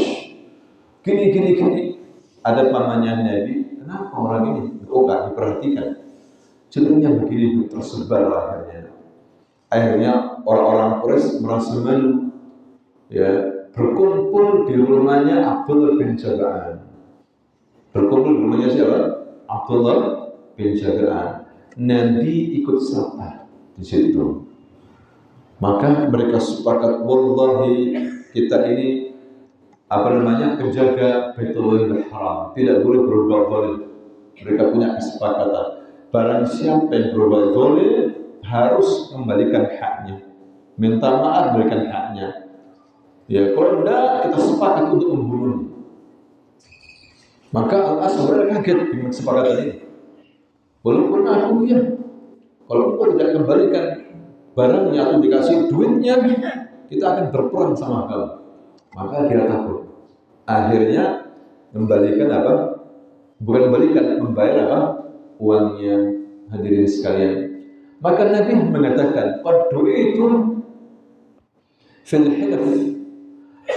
gini. Ada pamannya Nabi, kenapa orang ini? Oh, nggak diperhatikan. Cenderungnya begini tersebar akhirnya. Akhirnya orang-orang Quraisy merasa malu, ya berkumpul di rumahnya Abdullah bin Jabaan. Berkumpul di rumahnya siapa? Abdullah penjagaan. Nabi ikut serta di situ. Maka mereka sepakat, wallahi kita ini penjaga Baitullahil Haram, tidak boleh berbuat zalim. Mereka punya kesepakatan. Barang siapa yang berbuat zalim harus kembalikan haknya, minta maaf, berikan haknya. Ya, kalau tidak kita sepakat untuk membunuhnya. Maka Al-As kaget dengan kesepakatan ini. Walaupun aku kalau engkau tidak kembalikan barangnya atau dikasih duitnya, kita akan berperang sama kamu. Maka dia takut. Akhirnya membayar uangnya, hadirin sekalian. Maka Nabi mengatakan, qad du'itu fil hilf,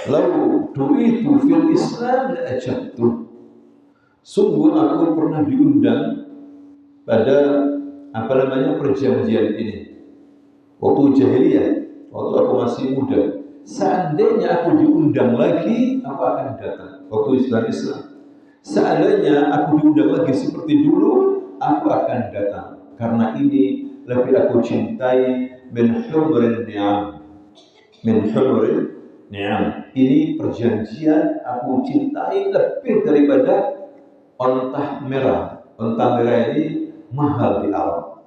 law du'itu fil Islam la ajabtu. Sungguh aku pernah diundang pada perjanjian ini waktu jahiliyah, waktu aku masih muda. Seandainya aku diundang lagi, aku akan datang. Waktu Islam. Seandainya aku diundang lagi seperti dulu, aku akan datang. Karena ini lebih aku cintai min humuril ni'am. Ini perjanjian aku cintai lebih daripada onta merah. Onta merah ini mahal di Arab.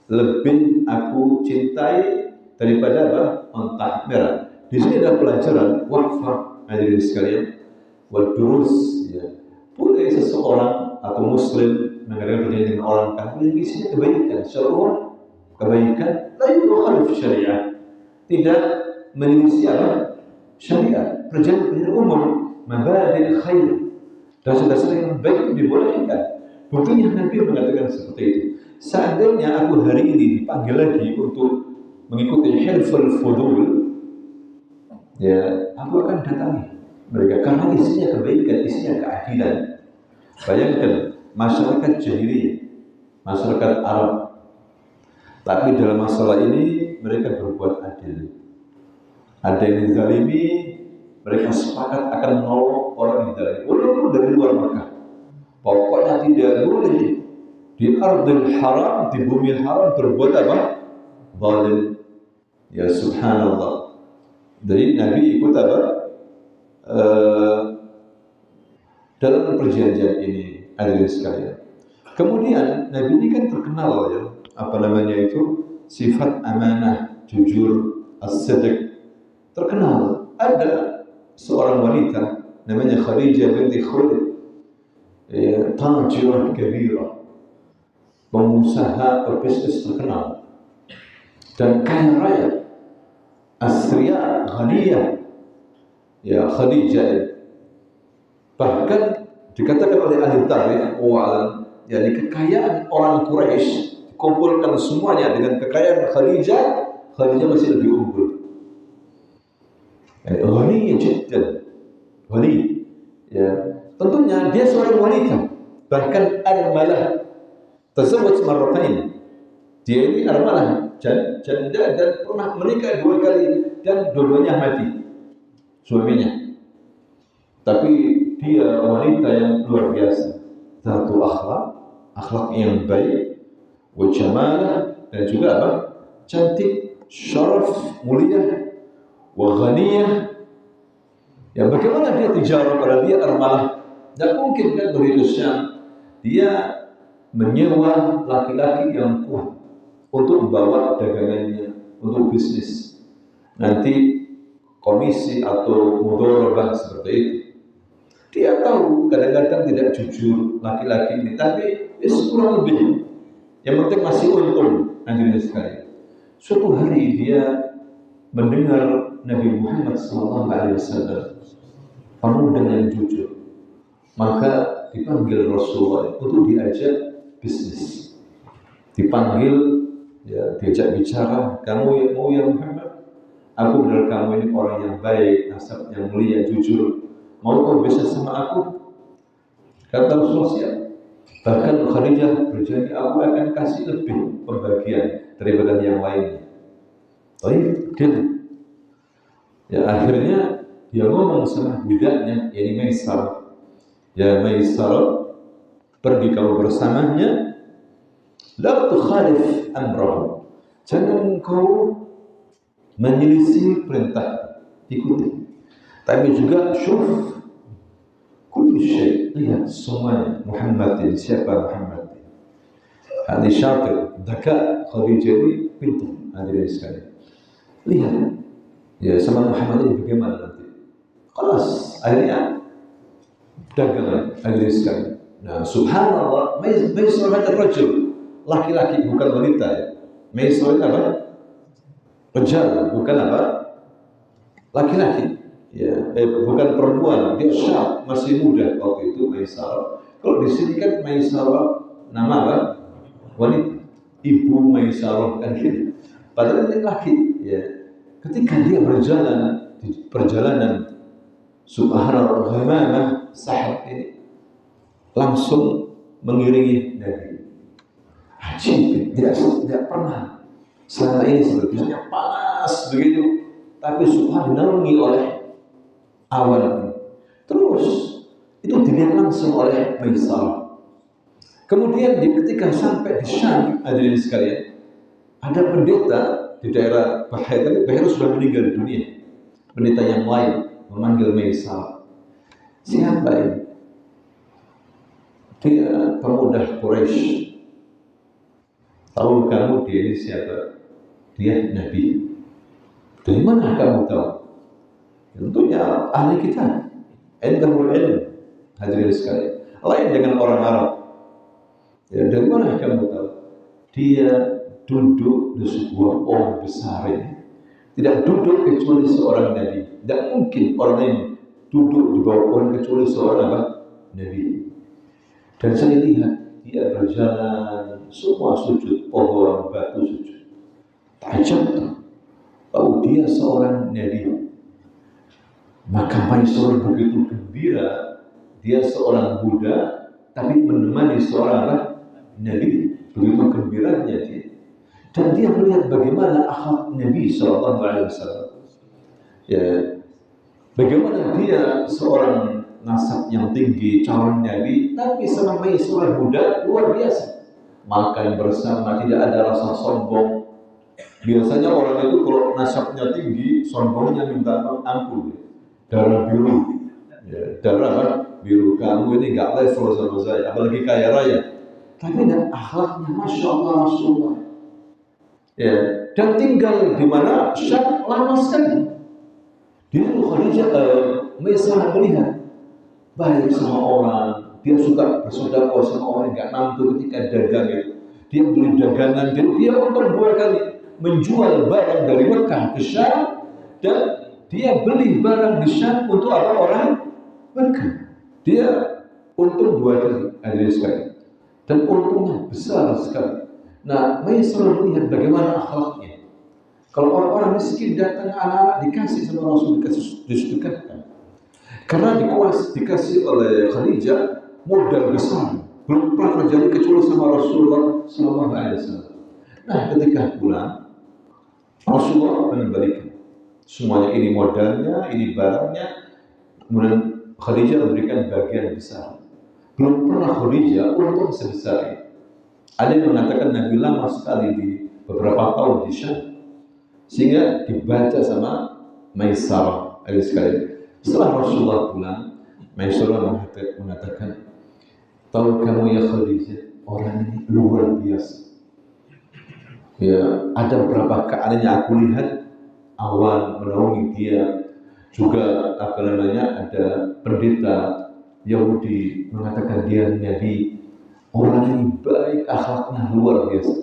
Lebih aku cintai daripada onta merah. Di sini ada pelajaran wakfah, hadirin sekalian, wal durus. Ya. Boleh seseorang atau muslim mendengarkan perjanjian dengan orang kafir yang isinya kebaikan, syar'un, kebaikan, la yukhalif syariah, tidak menyelisih syariat, perjanjian umum, mabadi' khair, dasar-dasar yang baik dibolehkan. Buktinya Nabi mengatakan seperti itu. Seandainya aku hari ini dipanggil lagi untuk mengikuti hilful fudul, ya, aku akan datangi mereka karena isinya kebaikan, isinya keadilan. Bayangkan masyarakat jahiliyah, masyarakat Arab, tapi dalam masalah ini mereka berbuat adil. Ada yang dizalimi, mereka sepakat akan menolong orang yang dizalimi, walaupun dari luar Makkah. Pokoknya tidak boleh di ardil haram, di bumi haram berbuat zalim. Ya subhanallah. Jadi Nabi ikut dalam perjanjian ini, hadirin sekalian. Kemudian Nabi ini kan terkenal ya, sifat amanah, jujur, as-sidq. Terkenal. Ada seorang wanita namanya Khadijah binti Khuwailid, tajirah kabirah, pengusaha berbisnis terkenal dan kaya raya, asriya ghaniyah, ya Khadijah. Bahkan dikatakan oleh ahli tarikh, yakni kekayaan orang Quraisy dikumpulkan semuanya dengan kekayaan Khadijah, Khadijah masih lebih unggul. Ghaniyah jiddan, ghani. Ya, tentunya dia seorang wanita, bahkan armalah, tazawwaj marratain. Dia ini armalah, janda dan pernah menikah 2 kali dan dua-duanya mati suaminya. Tapi dia wanita yang luar biasa, satu akhlak yang baik, wa jamalah, dan juga cantik, syaraf, mulia, wa ghaniyah. Ya, bagaimana dia tijarah pada dia armalah? Tidak mungkin kan begitu Syam. Dia menyewa laki-laki yang kuat untuk membawa dagangannya, untuk bisnis. Nanti komisi atau mudharabah seperti itu. Dia tahu kadang-kadang tidak jujur laki-laki ini, tapi kurang lebih. Yang penting masih untung, hadirin sekalian. Suatu hari dia mendengar Nabi Muhammad SAW, pemuda yang jujur. Maka dipanggil Rasulullah untuk diajak bisnis. Dipanggil, ya, diajak bicara, kamu mau ya Muhammad? Aku benar kamu ini orang yang baik, nasab yang mulia, jujur. Mau kau bisnis sama aku? Kata Rasulullah siap. Bahkan Khadijah berjanji, aku akan kasih lebih pembagian daripada yang lainnya. Baik, deal. Ya, akhirnya dia ngomong sama budaknya, yakni Maisar. Ya Maisar, pergi kamu bersamanya, La tukhalif amrahu. Jangan kau menyelisih perintah, ikuti. Tapi juga syuf kullu syai', lihat semuanya. Muhammadin, siapa Muhammad? Hadis syatir, daka Khadijah ini pintar, hadirin sekalian. Lihat, ya sama Muhammad ini bagaimana nanti? Kelas, akhirnya dagang, hadirin sekalian. Nah, subhanallah, Maisarah itu rajul, laki-laki bukan wanita ya. Maisarah itu apa? Rajul, bukan apa? Laki-laki. Ya, bukan perempuan, dia syab, masih muda waktu itu Maisarah. Kalau di sini kan Maisarah nama apa? Wanita, ibu Maisarah kan gitu. Padahal ini laki, ya. Ketika dia berjalan di perjalanan subhanallah ghamamah sahab ini langsung mengiringi Nabi. Ajib, tidak pernah selama ini sebetulnya panas begitu, tapi subhanallah dinaungi oleh awan ini. Terus itu dilihat langsung oleh Maisarah. Kemudian ketika sampai di Syam, hadirin sekalian, ada pendeta di daerah Bahrain, Bahrain sudah meninggal dunia. Pendeta yang lain memanggil Maisarah. Siapa ini? Dia pemuda Quraisy. Tahu kamu dia ini siapa? Dia Nabi. Dari mana kamu tahu? Tentunya ahli kitab. Indahul ilm, hadirin sekalian. Lain dengan orang Arab. Ya, dari mana kamu tahu? Dia duduk di sebuah pohon besar ini. Tidak duduk kecuali seorang Nabi. Tidak mungkin orang lain duduk di bawah pohon kecuali seorang apa? Nabi. Dan saya lihat dia berjalan, semua sujud, pohon, batu sujud. Tajam tahu dia seorang Nabi. Maka Maisarah begitu gembira, dia seorang Buddha, tapi menemani seorang apa? Nabi. Begitu gembiranya dia. Dan dia melihat bagaimana akhlak Nabi SAW. Ya, bagaimana dia seorang nasab yang tinggi, calon Nabi, tapi sama Maisarah Buddha luar biasa. Makan bersama, tidak ada rasa sombong. Biasanya orang itu kalau nasabnya tinggi, sombongnya minta ampun. Darah biru, ya, darah biru. Kamu ini nggak level sama saya, apalagi kaya raya. Tapi dan akhlaknya, masya Allah, Rasulullah. Ya, dan tinggal di mana? Syam lama sekali. Dia Khadijah, Maisarah melihat baik sama orang, dia suka bersedekah sama orang, nggak mampu ketika dagang itu. Dia beli dagangan, dan dia untung 2 kali menjual barang dari Mekah ke Syam, dan dia beli barang di Syam untuk apa orang Mekah. Dia untung 2 kali, hadirin sekalian. Dan untungnya besar sekali. Nah, Maisarah melihat bagaimana akhlaknya. Kalau orang-orang miskin datang anak-anak dikasih sama Rasul, dikasih disedekahkan. Karena dikasih oleh Khadijah modal besar, belum pernah terjadi kecuali sama Rasulullah SAW. Nah, ketika pulang, Rasulullah mengembalikan semuanya, ini modalnya, ini barangnya. Kemudian Khadijah memberikan bagian besar. Belum pernah Khadijah untung sebesar ini. Ada yang mengatakan Nabi lama sekali di beberapa tahun di Syam, sehingga dibaca sama Maisarah. Setelah Rasulullah pulang, Maisarah mengatakan, tahu kamu ya Khadijah, orang ini luar biasa. Ya, ada beberapa keadaan yang aku lihat, awan menaungi dia. Juga ada pendeta Yahudi mengatakan dia Nabi. Orang ini baik, akhlaknya luar biasa.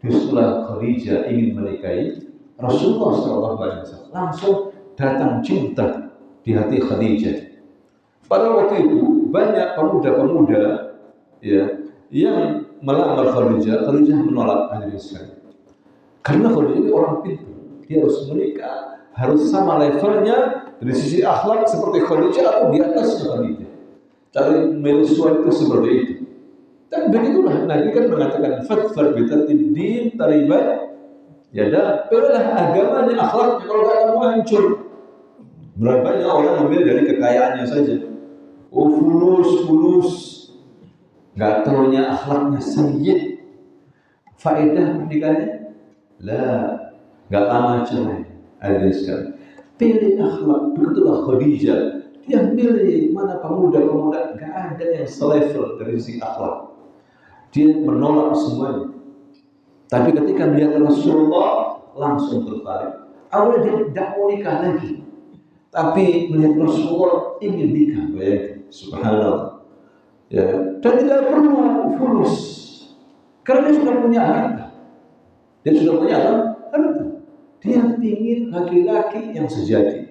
Disitulah Khadijah ingin menikahi Rasulullah SAW. Langsung datang cinta di hati Khadijah. Pada waktu itu banyak pemuda-pemuda ya yang melamar Khadijah. Khadijah menolak, hadirin sekalian. Karena Khadijah ini orang pintar, dia harus menikah, harus sama levelnya dari sisi akhlak seperti Khadijah atau di atasnya Khadijah. Cari melisuan itu seperti itu. Dan begitulah Nabi kan mengatakan fatfar bitatid din taribat yada, pilihlah agamanya, akhlaknya. Kalau tidak kamu hancur. Berapa banyak orang memilih dari kekayaannya saja. Oh, fulus, nggak tahunya akhlaknya sayyid. faedah pernikahannya? Lah, nggak lama cerai. Hadirin sekalian, pilih akhlak. Begitulah Khadijah. Dia milih mana pemuda-pemuda, nggak ada yang selevel dari sisi akhlak. Dia menolak semuanya. Tapi ketika melihat Rasulullah langsung tertarik. Awalnya dia tidak mau nikah lagi, tapi melihat Rasulullah ingin nikah. Bayangkan, subhanallah. Ya, dan tidak perlu fulus, karena dia sudah punya harta. Dia sudah punya harta. Dia ingin laki-laki yang sejati,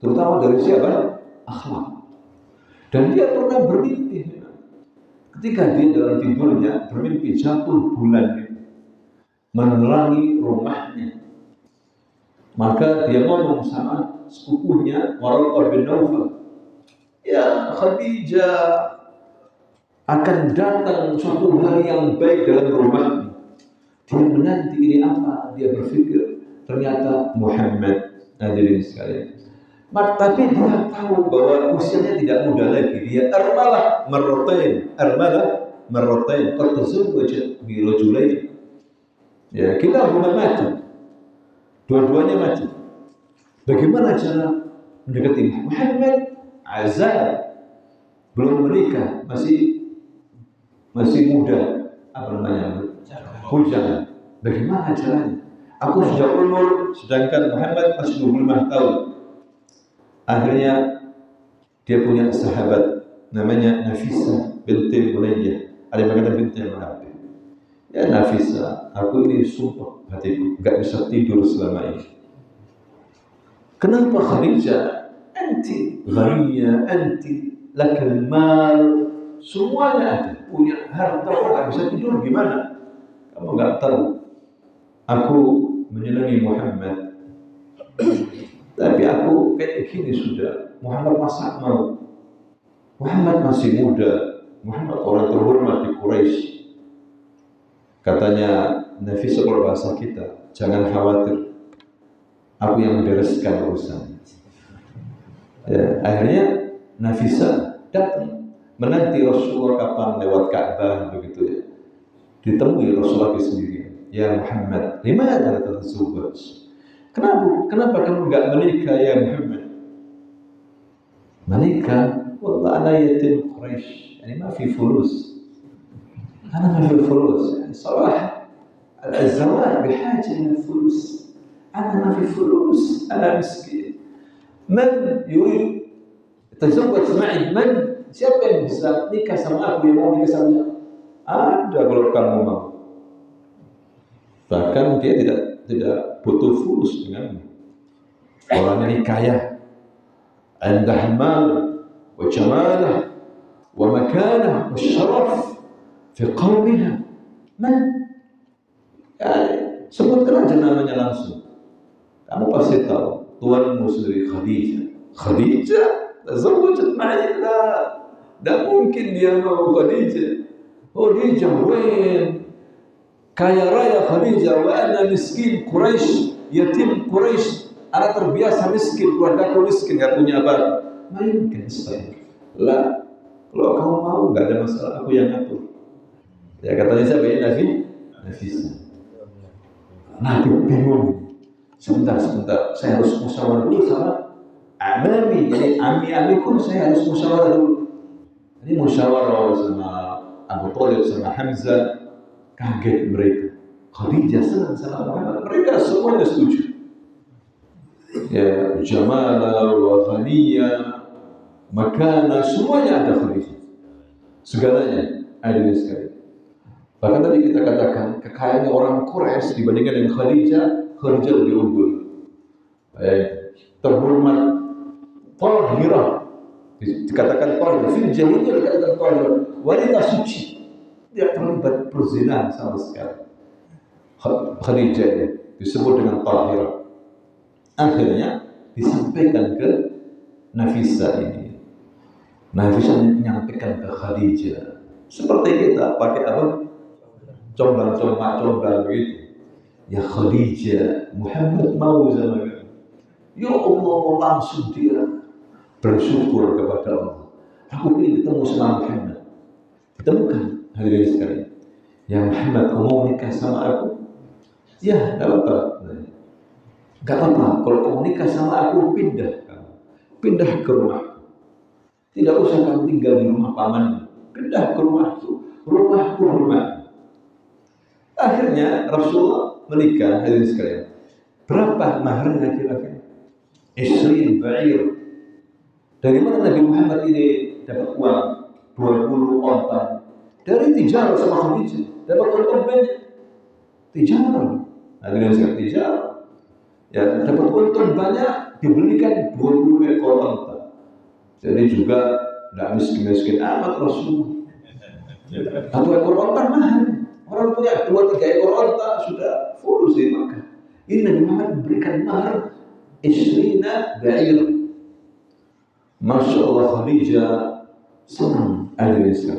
terutama dari siapa? Akhlak. Dan dia pernah bermimpi, ketika dia dalam tidurnya bermimpi jatuh bulan menerangi rumahnya. Maka dia ngomong sama sepupunya Waraqah bin Naufal, ya Khadijah, akan datang suatu hari yang baik dalam rumahmu. Dia menanti ini apa? Dia berpikir ternyata Muhammad. Hadirin sekalian. Tapi dia tahu bahwa usianya tidak muda lagi. Dia armalah marratain qad tazawwaja bi rajulain. Ya, kita belum mati. Dua-duanya mati. Bagaimana cara mendekati Muhammad? Azal, belum menikah, masih muda. Apa namanya? Bujang. Bagaimana caranya? Aku sudah umur, sedangkan Muhammad masih 25 tahun. Akhirnya dia punya sahabat namanya Nafisa binti Umayyah. Ada yang berkata binti Muhammad. Ya Nafisa, aku ini sumpah hatiku, gak bisa tidur selama ini. Kenapa Khadijah? Anti ghaniyah, anti lakal mal, semuanya ada, punya harta, gak bisa tidur gimana? Kamu gak tahu, aku menyenangi Muhammad, tapi aku kayak gini sudah. Muhammad masa mau? Muhammad masih muda, Muhammad orang terhormat di Quraisy. Katanya Nafisa, kalau bahasa kita, jangan khawatir, aku yang bereskan urusan. Ya, akhirnya Nafisa datang menanti Rasulullah kapan lewat Ka'bah begitu ya. Ditemui Rasulullah sendiri. Ya Muhammad, limadha tatazawwaj? Kenapa kamu enggak menikah ya Muhammad? Menikah? Wallah ana yatim Quraisy, yani ma fi fulus. أنا ما في الفلوس، يعني صراحة الزواج بحاجة إلى الفلوس. أنا ما في فلوس، أنا مسكين. من يريد يتزوج معي؟ siapa yang bisa nikah sama aku, yang mau nikah sama aku? Ada kalau kamu mau. Bahkan dia tidak butuh fulus denganmu. Orang ini kaya, عنده مال وجماله ومكانه والشرف fi qaumina. Sebutkan aja namanya langsung. Kamu pasti tahu tuanmu sendiri Khadijah tazawwajat ma'i. Tidak mungkin dia mau Khadijah wen kaya raya Khadijah wa ana miskin Quraisy, yatim Quraisy, anak terbiasa miskin, keluargaku miskin, gak punya apa. Mungkin lah, kalau kamu mau gak ada masalah, aku yang ngatur. Ya katanya siapa ini? Nafisa. Nabi bingung. Sebentar, saya harus musyawarah dulu sama amami. Jadi amiku saya harus musyawarah dulu. Ini musyawarah sama Abu Thalib sama Hamzah. Kaget mereka. Khadijah senang sama Muhammad. Mereka semuanya setuju. Ya, jamala wa ghaniyah, makana, semuanya ada Khadijah. Segalanya ada sekali. Bahkan tadi kita katakan kekayaan orang Quraisy dibandingkan dengan Khadijah lebih unggul. Terhormat, tahirah, dikatakan tahirah. Fil jahiliyah dikatakan tahirah, wanita suci, tidak terlibat perzinahan sama sekali. Khadijah disebut dengan tahirah. Akhirnya disampaikan ke Nafisa ini. Nafisa menyampaikan ke Khadijah. Seperti kita pakai apa? Comblang begitu. Ya Khadijah, Muhammad mau sama kamu. Ya Allah, langsung dia bersyukur kepada Allah. Aku ingin ketemu sama Muhammad. Ditemukan hadirin sekalian. Ya Muhammad, kamu mau nikah sama aku? Ya, gak apa-apa. Gak apa-apa, kalau kamu nikah sama aku, pindah ke rumah. Tidak usah kamu tinggal di rumah paman, pindah ke rumahku. Akhirnya Rasulullah menikah, hadirin sekalian. Berapa maharnya kira-kira? Isrin ba'ir. Dari mana Nabi Muhammad ini dapat uang 20 onta? Dari tijarah sama Khadijah. Dapat untung banyak. Tijarah. Hadirin sekalian, tijarah. Ya, dapat untung banyak, dibelikan 20 ekor onta. Jadi juga tidak miskin-miskin amat Rasulullah. 1 ekor onta mahal. Orang punya 2-3 ekor onta sudah full di Makkah. Ini Nabi Muhammad memberikan mahar Isrina ba'ir. Masya Allah, Khadijah senang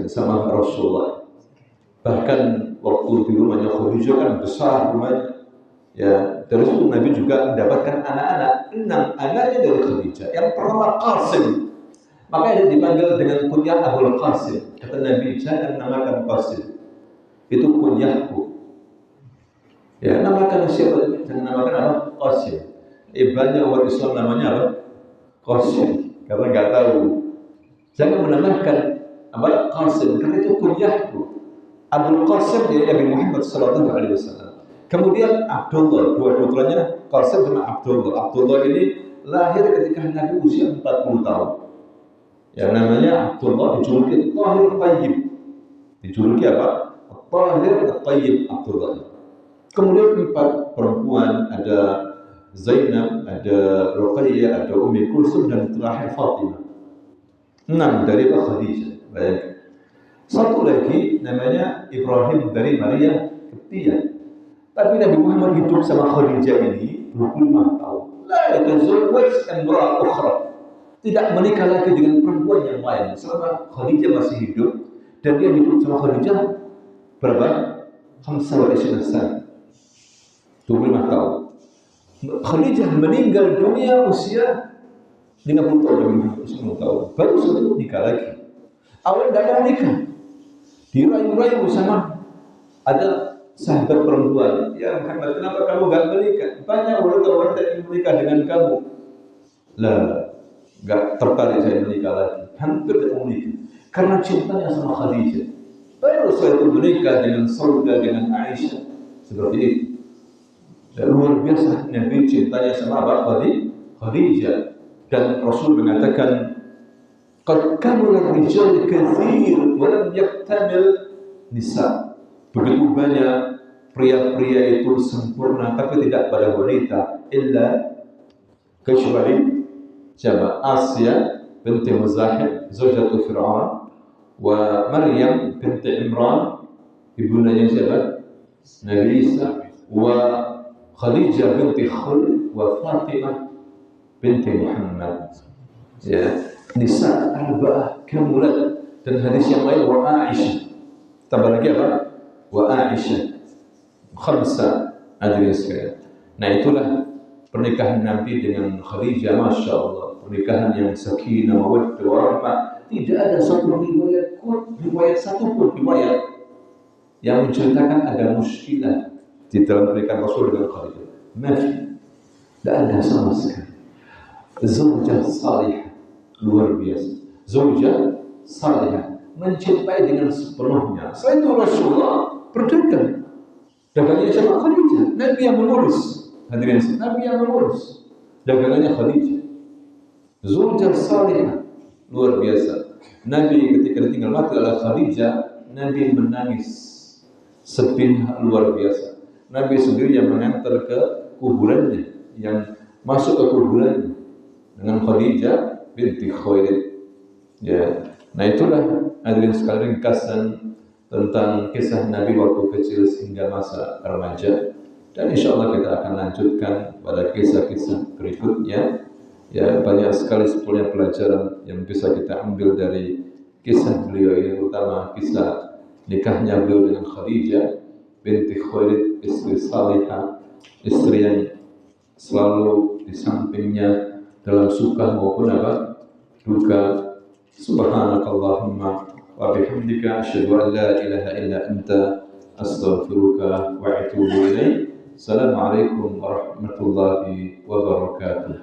sama Rasulullah. Bahkan waktu di rumahnya Khadijah kan besar rumahnya. Ya, dari situ Nabi juga mendapatkan anak-anak. 6 anaknya dari Khadijah. Yang pertama Qasim. Makanya dia dipanggil dengan kunyah Abul Qasim. Kata Nabi, jangan namakan Qasim. Itu kunyahku. Ya, namakan siapa? Jangan namakan apa? Qasim. Banyak umat Islam namanya apa? Qasim. Karena nggak tahu. Jangan menamakan apa? Qasim. Karena itu kunyahku. Abul Qasim dia Nabi Muhammad Sallallahu Alaihi Wasallam. Kemudian Abdullah, 2 putranya Qasim sama Abdullah. Abdullah ini lahir ketika Nabi usia 40 tahun. Yang namanya Abdullah dijuluki Tahir Tayyib. Dijuluki apa? Tahir Tayyib Abdullah. Kemudian 4 perempuan, ada Zainab, ada Ruqayyah, ada Ummi Kulsum, dan terakhir Fatimah. 6 dari Khadijah. Bayangkan. 1 lagi namanya Ibrahim dari Maria Qibtiyah. Tapi Nabi Muhammad hidup sama Khadijah ini 25 tahun. La yatazawwaj imra'ah ukhra. Tidak menikah lagi dengan perempuan yang lain selama Khadijah masih hidup, dan dia hidup sama Khadijah berapa? 25 tahun. 25 tahun. Khadijah meninggal dunia usia 50 tahun, 50 tahun. Baru sebelum nikah lagi. Awal tidak mau nikah. Dirayu-rayu sama ada sahabat perempuan. Ya Muhammad, kenapa kamu gak menikah? Banyak wanita-wanita yang menikah dengan kamu. Lah, gak tertarik saya menikah lagi. Hampir tidak mau nikah. Karena cintanya sama Khadijah. Baru saya itu menikah dengan Saudah, dengan Aisyah. Seperti itu. Dan luar biasa Nabi cintanya sama Khadijah. Dan Rasul mengatakan, qad kamula rijal katsir wa lam yaktamil nisa. Begitu banyak pria-pria itu sempurna tapi tidak pada wanita, illa kecuali siapa? Asya binti Muzahib, zaujatu Fir'aun, wa Maryam binti Imran, ibundanya siapa? Nabi Isa, wa Khadijah binti Khuwailid, wa Fatimah binti Muhammad. Ya, nisa arba'ah kamulat. Dan hadis yang lain wa Aisyah. Tambah lagi apa? Wa Aisyah. Khamsa adriyah. Nah, itulah pernikahan Nabi dengan Khadijah, Masya Allah. Pernikahan yang sakinah, mawaddah, warahmah. Tidak ada satu riwayat satupun yang menceritakan ada muskilah di dalam pernikahan Rasul dengan Khadijah. Masih tidak ada sama sekali. Zaujah salihah, luar biasa. Zaujah salihah, mencintai dengan sepenuhnya. Selain itu Rasulullah berdagang. Dagangnya sama Khadijah. Nabi yang mengurus. Hadirin, Nabi yang mengurus dagangannya Khadijah. Zaujah salihah, luar biasa. Nabi ketika ditinggal mati oleh Khadijah, Nabi menangis sedih luar biasa. Nabi sendiri yang mengantar ke kuburannya, yang masuk ke kuburannya dengan Khadijah binti Khuwailid. Ya, nah itulah hadirin sekalian ringkasan tentang kisah Nabi waktu kecil hingga masa remaja. Dan insya Allah kita akan lanjutkan pada kisah-kisah berikutnya. Ya, banyak sekali sebetulnya pelajaran yang bisa kita ambil dari kisah beliau ini, terutama kisah nikahnya beliau dengan Khadijah binti Khuwailid, istri salihah, istri yang selalu di sampingnya dalam suka maupun apa duka. Subhanakallahumma wa bihamdika asyhadu an la ilaha illa anta astaghfiruka wa atubu ilaik. Assalamualaikum warahmatullahi wabarakatuh.